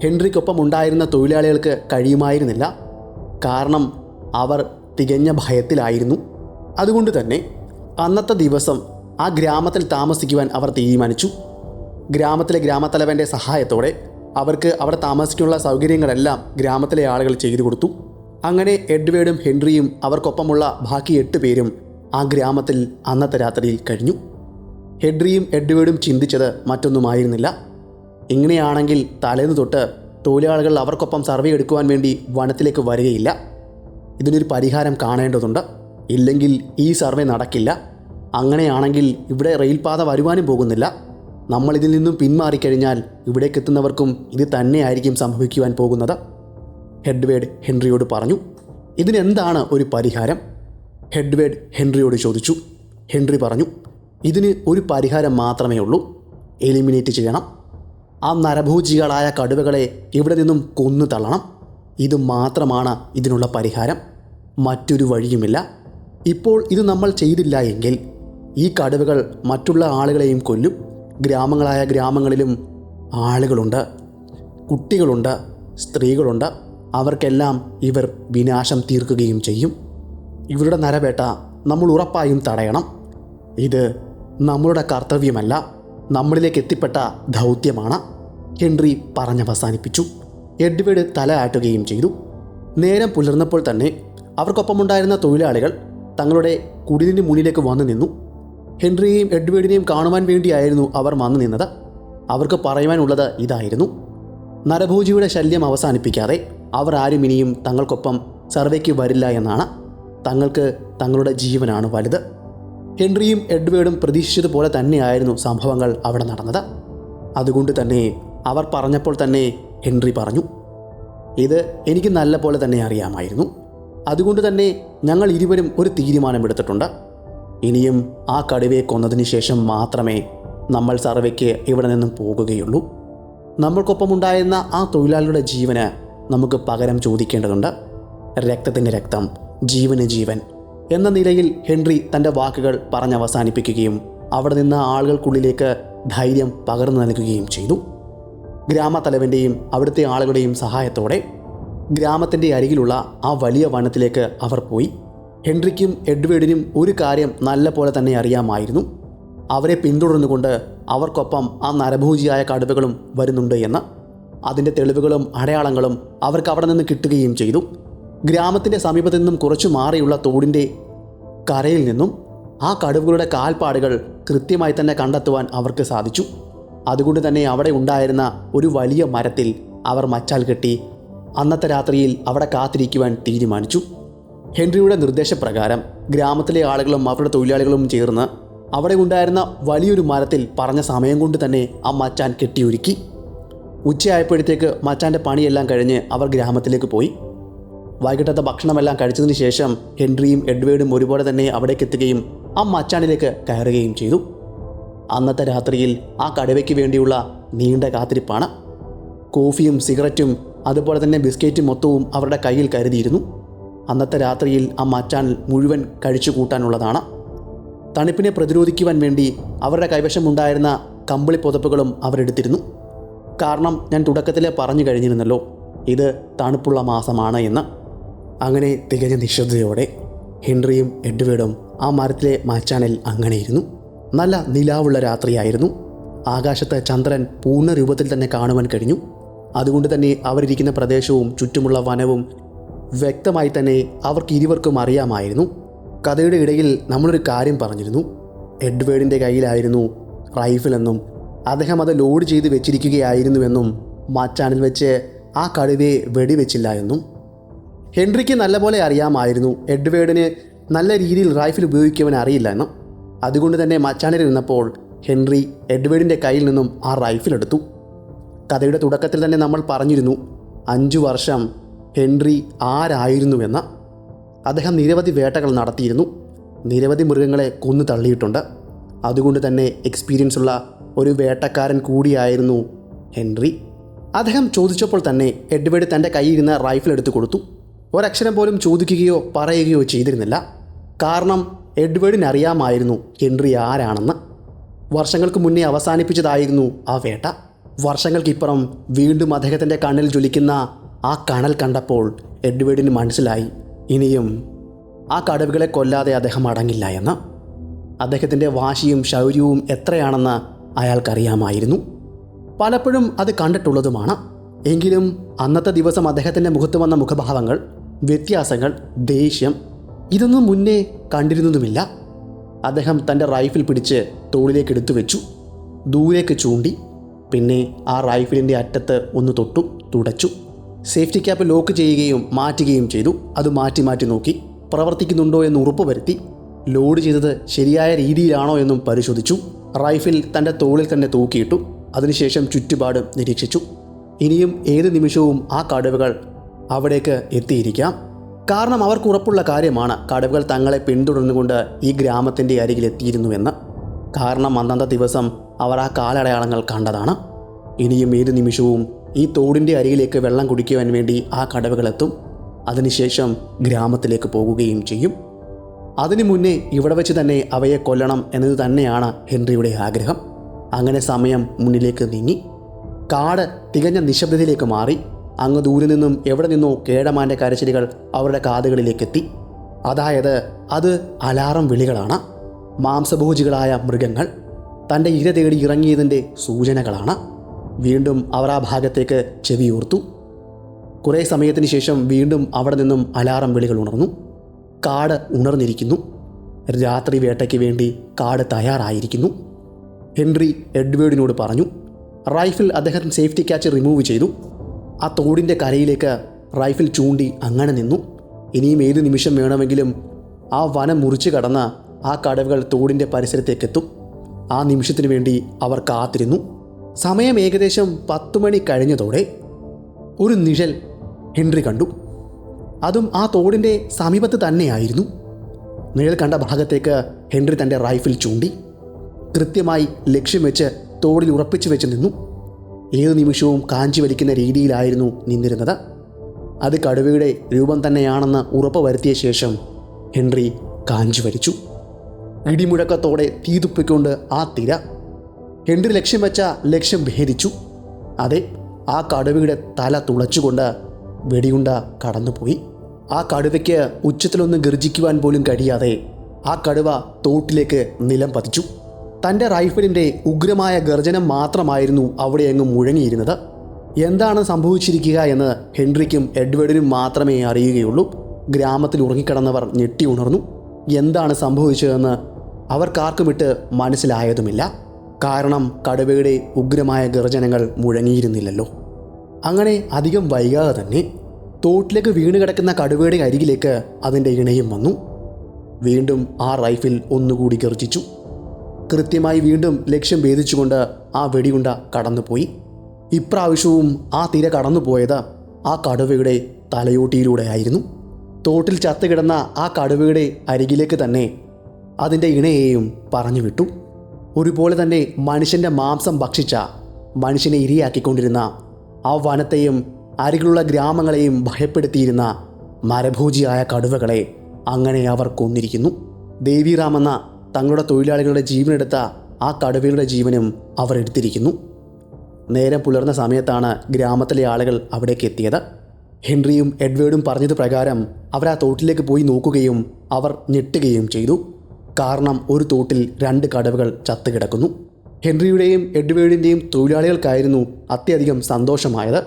ഹെൻറിക്കൊപ്പം ഉണ്ടായിരുന്ന തൊഴിലാളികൾക്ക് കഴിയുമായിരുന്നില്ല. കാരണം അവർ തികഞ്ഞ ഭയത്തിലായിരുന്നു. അതുകൊണ്ട് തന്നെ അന്നത്തെ ദിവസം ആ ഗ്രാമത്തിൽ താമസിക്കുവാൻ അവർ തീരുമാനിച്ചു. ഗ്രാമത്തിലെ ഗ്രാമത്തലവൻ്റെ സഹായത്തോടെ അവർക്ക് അവിടെ താമസിക്കാനുള്ള സൗകര്യങ്ങളെല്ലാം ഗ്രാമത്തിലെ ആളുകൾ ചെയ്തു കൊടുത്തു. അങ്ങനെ എഡ്വേർഡും ഹെൻറിയും അവർക്കൊപ്പമുള്ള ബാക്കി 8 പേരും ആ ഗ്രാമത്തിൽ അന്നത്തെ രാത്രിയിൽ കഴിഞ്ഞു. ഹെൻറിയും എഡ്വേർഡും ചിന്തിച്ചത് മറ്റൊന്നുമായിരുന്നില്ല. ഇങ്ങനെയാണെങ്കിൽ തലേന്ന് തൊട്ട് തൊഴിലാളികൾ അവർക്കൊപ്പം സർവേ എടുക്കുവാൻ വേണ്ടി വനത്തിലേക്ക് വരികയില്ല. ഇതിനൊരു പരിഹാരം കാണേണ്ടതുണ്ട്. ഇല്ലെങ്കിൽ ഈ സർവേ നടക്കില്ല. അങ്ങനെയാണെങ്കിൽ ഇവിടെ റെയിൽപാത വരുവാനും പോകുന്നില്ല. നമ്മളിതിൽ നിന്നും പിന്മാറിക്കഴിഞ്ഞാൽ ഇവിടേക്ക് എത്തുന്നവർക്കും ഇത് തന്നെയായിരിക്കും സംഭവിക്കുവാൻ പോകുന്നത്. എഡ്വേർഡ് ഹെൻറിയോട് പറഞ്ഞു. ഇതിനെന്താണ് ഒരു പരിഹാരം? എഡ്വേർഡ് ഹെൻറിയോട് ചോദിച്ചു. ഹെൻറി പറഞ്ഞു, ഇതിന് ഒരു പരിഹാരം മാത്രമേ ഉള്ളൂ. എലിമിനേറ്റ് ചെയ്യണം. ആ നരഭോജികളായ കടുവകളെ ഇവിടെ നിന്നും കൊന്നു തള്ളണം. ഇത് മാത്രമാണ് ഇതിനുള്ള പരിഹാരം. മറ്റൊരു വഴിയുമില്ല. ഇപ്പോൾ ഇത് നമ്മൾ ചെയ്തില്ല എങ്കിൽ ഈ കടുവകൾ മറ്റുള്ള ആളുകളെയും കൊല്ലും. ഗ്രാമങ്ങളായ ഗ്രാമങ്ങളിലും ആളുകളുണ്ട്, കുട്ടികളുണ്ട്, സ്ത്രീകളുണ്ട്. അവർക്കെല്ലാം ഇവർ വിനാശം തീർക്കുകയും ചെയ്യും. ഇവരുടെ നരവേട്ട നമ്മൾ ഉറപ്പായും തടയണം. ഇത് നമ്മളുടെ കർത്തവ്യമല്ല, നമ്മളിലേക്ക് എത്തിപ്പെട്ട ദൗത്യമാണ്. ഹെൻറി പറഞ്ഞവസാനിപ്പിച്ചു. എഡ്വേർഡ് തല ആട്ടുകയും ചെയ്തു. നേരം പുലർന്നപ്പോൾ തന്നെ അവർക്കൊപ്പമുണ്ടായിരുന്ന തൊഴിലാളികൾ തങ്ങളുടെ കുടിലിന് മുന്നിലേക്ക് വന്നു നിന്നു. ഹെൻറിയെയും എഡ്വേർഡിനെയും കാണുവാൻ വേണ്ടിയായിരുന്നു അവർ വന്നു നിന്നത്. അവർക്ക് പറയുവാനുള്ളത് ഇതായിരുന്നു: നരഭോജിയുടെ ശല്യം അവസാനിപ്പിക്കാതെ അവർ ആരും ഇനിയും തങ്ങൾക്കൊപ്പം സർവേക്ക് വരില്ല എന്നാണ്. തങ്ങൾക്ക് തങ്ങളുടെ ജീവനാണ് വലുത്. ഹെൻറിയും എഡ്വേർഡും പ്രതീക്ഷിച്ചതുപോലെ തന്നെയായിരുന്നു സംഭവങ്ങൾ അവിടെ നടന്നത്. അതുകൊണ്ട് തന്നെ അവർ പറഞ്ഞപ്പോൾ തന്നെ ഹെൻറി പറഞ്ഞു, ഇത് എനിക്ക് നല്ല പോലെ തന്നെ അറിയാമായിരുന്നു. അതുകൊണ്ട് തന്നെ ഞങ്ങൾ ഇരുവരും ഒരു തീരുമാനമെടുത്തിട്ടുണ്ട്. ഇനിയും ആ കടുവയെ കൊന്നതിന് ശേഷം മാത്രമേ നമ്മൾ സർവേക്ക് ഇവിടെ നിന്നും പോകുകയുള്ളൂ. നമ്മൾക്കൊപ്പമുണ്ടായിരുന്ന ആ തൊഴിലാളിയുടെ ജീവന് നമുക്ക് പകരം ചോദിക്കേണ്ടതുണ്ട്. രക്തത്തിന് രക്തം, ജീവന് ജീവൻ എന്ന നിലയിൽ ഹെൻറി തൻ്റെ വാക്കുകൾ പറഞ്ഞവസാനിപ്പിക്കുകയും അവിടെ നിന്ന് ആളുകൾക്കുള്ളിലേക്ക് ധൈര്യം പകർന്നു നൽകുകയും ചെയ്തു. ഗ്രാമത്തലവൻ്റെയും അവിടുത്തെ ആളുകളുടെയും സഹായത്തോടെ ഗ്രാമത്തിൻ്റെ അരികിലുള്ള ആ വലിയ വനത്തിലേക്ക് അവർ പോയി. ഹെൻറിക്കും എഡ്വേർഡിനും ഒരു കാര്യം നല്ല പോലെ തന്നെ അറിയാമായിരുന്നു. അവരെ പിന്തുടർന്നുകൊണ്ട് അവർക്കൊപ്പം ആ നരഭോജിയായ കടുവകളും വരുന്നുണ്ട് എന്ന്. അതിൻ്റെ തെളിവുകളും അടയാളങ്ങളും അവർക്ക് അവിടെ നിന്ന് കിട്ടുകയും ചെയ്തു. ഗ്രാമത്തിൻ്റെ സമീപത്തു നിന്നും കുറച്ചു മാറിയുള്ള തോടിൻ്റെ കരയിൽ നിന്നും ആ കടുവകളുടെ കാൽപ്പാടുകൾ കൃത്യമായി തന്നെ കണ്ടെത്തുവാൻ അവർക്ക് സാധിച്ചു. അതുകൊണ്ട് തന്നെ അവിടെ ഉണ്ടായിരുന്ന ഒരു വലിയ മരത്തിൽ അവർ മച്ചാൽ കെട്ടി അന്നത്തെ രാത്രിയിൽ അവിടെ കാത്തിരിക്കുവാൻ തീരുമാനിച്ചു. ഹെൻറിയുടെ നിർദ്ദേശപ്രകാരം ഗ്രാമത്തിലെ ആളുകളും അവരുടെ തൊഴിലാളികളും ചേർന്ന് അവിടെ ഉണ്ടായിരുന്ന വലിയൊരു മരത്തിൽ പറഞ്ഞ സമയം കൊണ്ട് തന്നെ ആ മച്ചാൻ കെട്ടിയൊരുക്കി. ഉച്ചയായപ്പോഴത്തേക്ക് മച്ചാൻ്റെ പണിയെല്ലാം കഴിഞ്ഞ് അവർ ഗ്രാമത്തിലേക്ക് പോയി. വൈകിട്ടത്തെ ഭക്ഷണമെല്ലാം കഴിച്ചതിന് ശേഷം ഹെൻറിയും എഡ്വേർഡും ഒരുപോലെ തന്നെ അവിടേക്ക് എത്തുകയും ആ മച്ചാനിലേക്ക് കയറുകയും ചെയ്തു. അന്നത്തെ രാത്രിയിൽ ആ കടുവയ്ക്ക് വേണ്ടിയുള്ള നീണ്ട കാത്തിരിപ്പാണ്. കോഫിയും സിഗരറ്റും അതുപോലെ തന്നെ ബിസ്ക്കറ്റും മൊത്തവും അവരുടെ കയ്യിൽ കരുതിയിരുന്നു. അന്നത്തെ രാത്രിയിൽ ആ മച്ചാൻ മുഴുവൻ കഴിച്ചു കൂട്ടാനുള്ളതാണ്. തണുപ്പിനെ പ്രതിരോധിക്കുവാൻ വേണ്ടി അവരുടെ കൈവശമുണ്ടായിരുന്ന കമ്പിളി പുതപ്പുകളും അവരെടുത്തിരുന്നു. കാരണം ഞാൻ തുടക്കത്തിലെ പറഞ്ഞു കഴിഞ്ഞിരുന്നല്ലോ, ഇത് തണുപ്പുള്ള മാസമാണ് എന്ന്. അങ്ങനെ തികഞ്ഞ നിശബ്ദതയോടെ ഹെൻറിയും എഡ്വേർഡും ആ മരത്തിലെ മച്ചാനിൽ അങ്ങനെയിരുന്നു. നല്ല നിലാവുള്ള രാത്രിയായിരുന്നു. ആകാശത്ത് ചന്ദ്രൻ പൂർണ്ണ രൂപത്തിൽ തന്നെ കാണുവാൻ കഴിഞ്ഞു. അതുകൊണ്ട് തന്നെ അവരിയ്ക്കുന്ന പ്രദേശവും ചുറ്റുമുള്ള വനവും വ്യക്തമായി തന്നെ അവർക്ക് ഇരുവർക്കും അറിയാമായിരുന്നു. കഥയുടെ ഇടയിൽ നമ്മളൊരു കാര്യം പറഞ്ഞിരുന്നു. എഡ്വേർഡിൻ്റെ കയ്യിലായിരുന്നു റൈഫിലെന്നും അദ്ദേഹം അത് ലോഡ് ചെയ്ത് വെച്ചിരിക്കുകയായിരുന്നുവെന്നും മച്ചാനിൽ വെച്ച് ആ കടുവയെ വെടിവെച്ചില്ല എന്നും. ഹെൻറിക്ക് നല്ലപോലെ അറിയാമായിരുന്നു എഡ്വേർഡിന് നല്ല രീതിയിൽ റൈഫിൽ ഉപയോഗിക്കുവാൻ അറിയില്ല എന്നും. അതുകൊണ്ട് തന്നെ മച്ചാനിൽ നിന്നപ്പോൾ ഹെൻറി എഡ്വേർഡിൻ്റെ കയ്യിൽ നിന്നും ആ റൈഫിലെടുത്തു. കഥയുടെ തുടക്കത്തിൽ തന്നെ നമ്മൾ പറഞ്ഞിരുന്നു 5 വർഷം ഹെൻറി ആരായിരുന്നുവെന്ന്. അദ്ദേഹം നിരവധി വേട്ടകൾ നടത്തിയിരുന്നു, നിരവധി മൃഗങ്ങളെ കൊന്നു തള്ളിയിട്ടുണ്ട്. അതുകൊണ്ട് തന്നെ എക്സ്പീരിയൻസ് ഉള്ള ഒരു വേട്ടക്കാരൻ കൂടിയായിരുന്നു ഹെൻറി. അദ്ദേഹം ചോദിച്ചപ്പോൾ തന്നെ എഡ്വേർഡ് തൻ്റെ കയ്യിൽ നിന്ന് റൈഫിൾ എടുത്തു കൊടുത്തു. ഒരക്ഷരം പോലും ചോദിക്കുകയോ പറയുകയോ ചെയ്തിരുന്നില്ല. കാരണം എഡ്വേർഡിന് അറിയാമായിരുന്നു ഹെൻറി ആരാണെന്ന്. വർഷങ്ങൾക്ക് മുന്നേ അവസാനിപ്പിച്ചതായിരുന്നു ആ വേട്ട. വർഷങ്ങൾക്കിപ്പുറം വീണ്ടും അദ്ദേഹത്തിൻ്റെ കണ്ണിൽ ജ്വലിക്കുന്ന ആ കണൽ കണ്ടപ്പോൾ എഡ്വേർഡിന് മനസ്സിലായി ഇനിയും ആ കടുവകളെ കൊല്ലാതെ അദ്ദേഹം അടങ്ങില്ല എന്ന്. അദ്ദേഹത്തിൻ്റെ വാശിയും ശൗര്യവും എത്രയാണെന്ന് അയാൾക്കറിയാമായിരുന്നു. പലപ്പോഴും അത് കണ്ടിട്ടുള്ളതുമാണ്. എങ്കിലും അന്നത്തെ ദിവസം അദ്ദേഹത്തിൻ്റെ മുഖത്ത് വന്ന മുഖഭാവങ്ങൾ, വ്യത്യാസങ്ങൾ, ദേഷ്യം ഇതൊന്നും മുന്നേ കണ്ടിരുന്നതുമില്ല. അദ്ദേഹം തൻ്റെ റൈഫിൽ പിടിച്ച് തോളിലേക്ക് എടുത്തു വെച്ചു, ദൂരേക്ക് ചൂണ്ടി. പിന്നെ ആ റൈഫിലിൻ്റെ അറ്റത്ത് ഒന്ന് തൊട്ടു, തുടച്ചു. സേഫ്റ്റി ക്യാപ്പ് ലോക്ക് ചെയ്യുകയും മാറ്റുകയും ചെയ്തു. അത് മാറ്റി മാറ്റി നോക്കി പ്രവർത്തിക്കുന്നുണ്ടോ എന്ന് ഉറപ്പുവരുത്തി. ലോഡ് ചെയ്തത് ശരിയായ രീതിയിലാണോ എന്നും പരിശോധിച്ചു. റൈഫിൽ തൻ്റെ തോളിൽ തന്നെ തൂക്കിയിട്ടു. അതിനുശേഷം ചുറ്റുപാടും നിരീക്ഷിച്ചു. ഇനിയും ഏത് നിമിഷവും ആ കടുവകൾ അവിടേക്ക് എത്തിയിരിക്കാം. കാരണം അവർക്ക് ഉറപ്പുള്ള കാര്യമാണ് കടുവകൾ തങ്ങളെ പിന്തുടർന്നുകൊണ്ട് ഈ ഗ്രാമത്തിൻ്റെ അരികിലെത്തിയിരുന്നുവെന്ന്. കാരണം അന്നത്തെ ദിവസം അവർ ആ കാലടയാളങ്ങൾ കണ്ടതാണ്. ഇനിയും ഏത് നിമിഷവും ഈ തോടിൻ്റെ അരികിലേക്ക് വെള്ളം കുടിക്കുവാൻ വേണ്ടി ആ കടുവകളെത്തും. അതിനുശേഷം ഗ്രാമത്തിലേക്ക് പോകുകയും ചെയ്യും. അതിനു മുന്നേ ഇവിടെ വെച്ച് തന്നെ അവയെ കൊല്ലണം എന്നത് തന്നെയാണ് ഹെൻറിയുടെ ആഗ്രഹം. അങ്ങനെ സമയം മുന്നിലേക്ക് നീങ്ങി. കാട് തികഞ്ഞ നിശബ്ദതയിലേക്ക് മാറി. അങ്ങ് ദൂരെ നിന്നും എവിടെ നിന്നോ കേടമാൻ്റെ കരച്ചിലുകൾ അവരുടെ കാതുകളിലേക്കെത്തി. അതായത് അത് അലാറം വിളികളാണ്. മാംസഭോജികളായ മൃഗങ്ങൾ തൻ്റെ ഇര തേടി ഇറങ്ങിയതിൻ്റെ സൂചനകളാണ്. വീണ്ടും അവർ ആ ഭാഗത്തേക്ക് ചെവിയോർത്തു. കുറേ സമയത്തിന് ശേഷം വീണ്ടും അവിടെ നിന്നും അലാറം വിളികൾ ഉണർന്നു. കാട് ഉണർന്നിരിക്കുന്നു. രാത്രി വേട്ടയ്ക്ക് വേണ്ടി കാട് തയ്യാറായിരിക്കുന്നു. ഹെൻറി എഡ്വേർഡിനോട് പറഞ്ഞു. റൈഫിൾ അദ്ദേഹം സേഫ്റ്റി ക്യാച്ച് റിമൂവ് ചെയ്തു. ആ തോടിൻ്റെ കരയിലേക്ക് റൈഫിൾ ചൂണ്ടി അങ്ങനെ നിന്നു. ഇനിയും ഏത് നിമിഷം വേണമെങ്കിലും ആ വനം മുറിച്ച് കടന്ന് ആ കടുവകൾ തോടിൻ്റെ പരിസരത്തേക്കെത്തും. ആ നിമിഷത്തിനു വേണ്ടി അവർ കാത്തിരുന്നു. സമയം ഏകദേശം 10 മണി കഴിഞ്ഞതോടെ ഒരു നിഴൽ ഹെൻറി കണ്ടു. അതും ആ തോടിൻ്റെ സമീപത്ത് തന്നെയായിരുന്നു. നിഴൽ കണ്ട ഭാഗത്തേക്ക് ഹെൻറി തൻ്റെ റൈഫിൾ ചൂണ്ടി. കൃത്യമായി ലക്ഷ്യം വെച്ച് തോടിൽ ഉറപ്പിച്ചു വെച്ച് നിന്നു. ഏത് നിമിഷവും കാഞ്ചി വലിക്കുന്ന രീതിയിലായിരുന്നു നിന്നിരുന്നത്. അത് കടുവയുടെ രൂപം തന്നെയാണെന്ന് ഉറപ്പ് വരുത്തിയ ശേഷം ഹെൻറി കാഞ്ചി വലിച്ചു. ഇടിമുഴക്കത്തോടെ തീതുപ്പിക്കൊണ്ട് ആ തിര. ഹെൻറി ലക്ഷ്യം വെച്ച ലക്ഷ്യം ഭേദിച്ചു. അതെ, ആ കടുവയുടെ തല തുളച്ചുകൊണ്ട് വെടിയുണ്ട കടന്നുപോയി. ആ കടുവയ്ക്ക് ഉച്ചത്തിലൊന്ന് ഗർജിക്കുവാൻ പോലും കഴിയാതെ ആ കടുവ തോട്ടിലേക്ക് നിലം പതിച്ചു. തൻ്റെ റൈഫിലിൻ്റെ ഉഗ്രമായ ഗർജനം മാത്രമായിരുന്നു അവിടെയെങ്ങും മുഴങ്ങിയിരുന്നത്. എന്താണ് സംഭവിച്ചിരിക്കുക എന്ന് ഹെൻറിക്കും എഡ്വേർഡിനും മാത്രമേ അറിയുകയുള്ളൂ. ഗ്രാമത്തിൽ ഉറങ്ങിക്കിടന്നവർ ഞെട്ടി ഉണർന്നു. എന്താണ് സംഭവിച്ചതെന്ന് അവർക്കാർക്കുമിട്ട് മനസ്സിലായതുമില്ല. കാരണം കടുവയുടെ ഉഗ്രമായ ഗർജനങ്ങൾ മുഴങ്ങിയിരുന്നില്ലല്ലോ. അങ്ങനെ അധികം വൈകാതെ തന്നെ തോട്ടിലേക്ക് വീണ് കിടക്കുന്ന കടുവയുടെ അരികിലേക്ക് അതിൻ്റെ ഇണയും വന്നു. വീണ്ടും ആ റൈഫിൽ ഒന്നുകൂടി ഗർജിച്ചു. കൃത്യമായി വീണ്ടും ലക്ഷ്യം ഭേദിച്ചുകൊണ്ട് ആ വെടിയുണ്ട കടന്നുപോയി. ഇപ്രാവശ്യവും ആ തിര കടന്നുപോയത് ആ കടുവയുടെ തലയോട്ടിയിലൂടെയായിരുന്നു. തോട്ടിൽ ചത്തുകിടന്ന ആ കടുവയുടെ അരികിലേക്ക് തന്നെ അതിൻ്റെ ഇണയെയും പറഞ്ഞു വിട്ടു. ഒരുപോലെ തന്നെ മനുഷ്യൻ്റെ മാംസം ഭക്ഷിച്ച, മനുഷ്യനെ ഇരയാക്കിക്കൊണ്ടിരുന്ന ആ വനത്തെയും അരികിലുള്ള ഗ്രാമങ്ങളെയും ഭയപ്പെടുത്തിയിരുന്ന മരഭോജിയായ കടുവകളെ അങ്ങനെ അവർ കൊന്നിരിക്കുന്നു. ദേവിറാം എന്ന തങ്ങളുടെ തൊഴിലാളികളുടെ ജീവനെടുത്ത ആ കടുവയുടെ ജീവനും അവർ എടുത്തിരിക്കുന്നു. നേരം പുലർന്ന സമയത്താണ് ഗ്രാമത്തിലെ ആളുകൾ അവിടേക്ക് എത്തിയത്. ഹെൻറിയും എഡ്വേർഡും പറഞ്ഞത് പ്രകാരം അവർ ആ തോട്ടിലേക്ക് പോയി നോക്കുകയും അവർ ഞെട്ടുകയും ചെയ്തു. കാരണം ഒരു തോട്ടിൽ 2 കടുവകൾ ചത്തുകിടക്കുന്നു. ഹെൻറിയുടെയും എഡ്വേർഡിൻ്റെയും തൊഴിലാളികൾക്കായിരുന്നു അത്യധികം സന്തോഷമായത്.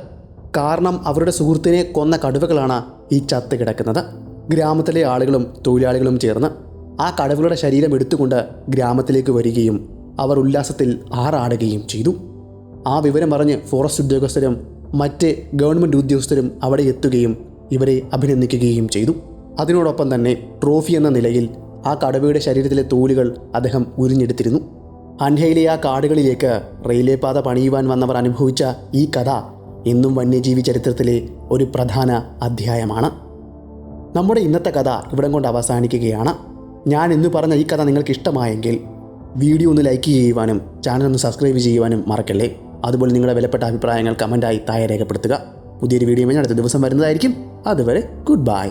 കാരണം അവരുടെ സുഹൃത്തിനെ കൊന്ന കടുവകളാണ് ഈ ചത്ത് കിടക്കുന്നത്. ഗ്രാമത്തിലെ ആളുകളും തൊഴിലാളികളും ചേർന്ന് ആ കടുവകളുടെ ശരീരം എടുത്തുകൊണ്ട് ഗ്രാമത്തിലേക്ക് വരികയും അവർ ഉല്ലാസത്തിൽ ആറാടുകയും ചെയ്തു. ആ വിവരം പറഞ്ഞ് ഫോറസ്റ്റ് ഉദ്യോഗസ്ഥരും മറ്റ് ഗവൺമെൻറ് ഉദ്യോഗസ്ഥരും അവിടെ എത്തുകയും ഇവരെ അഭിനന്ദിക്കുകയും ചെയ്തു. അതിനോടൊപ്പം തന്നെ ട്രോഫി എന്ന നിലയിൽ ആ കടുവയുടെ ശരീരത്തിലെ തോലുകൾ അദ്ദേഹം ഉരിഞ്ഞെടുത്തിരുന്നു. അൻഹയിലെ ആ കാടുകളിലേക്ക് റെയിൽവേ പാത പണിയുവാൻ വന്നവർ അനുഭവിച്ച ഈ കഥ ഇന്നും വന്യജീവി ചരിത്രത്തിലെ ഒരു പ്രധാന അധ്യായമാണ്. നമ്മുടെ ഇന്നത്തെ കഥ ഇവിടം കൊണ്ട് അവസാനിക്കുകയാണ്. ഞാൻ ഇന്ന് പറഞ്ഞ ഈ കഥ നിങ്ങൾക്ക് ഇഷ്ടമായെങ്കിൽ വീഡിയോ ഒന്ന് ലൈക്ക് ചെയ്യുവാനും ചാനൽ ഒന്ന് സബ്സ്ക്രൈബ് ചെയ്യുവാനും മറക്കല്ലേ. അതുപോലെ നിങ്ങളുടെ വിലപ്പെട്ട അഭിപ്രായങ്ങൾ കമൻറ്റായി താഴെ രേഖപ്പെടുത്തുക. പുതിയൊരു വീഡിയോ അടുത്ത ദിവസം വരുന്നതായിരിക്കും. അതുവരെ ഗുഡ് ബൈ.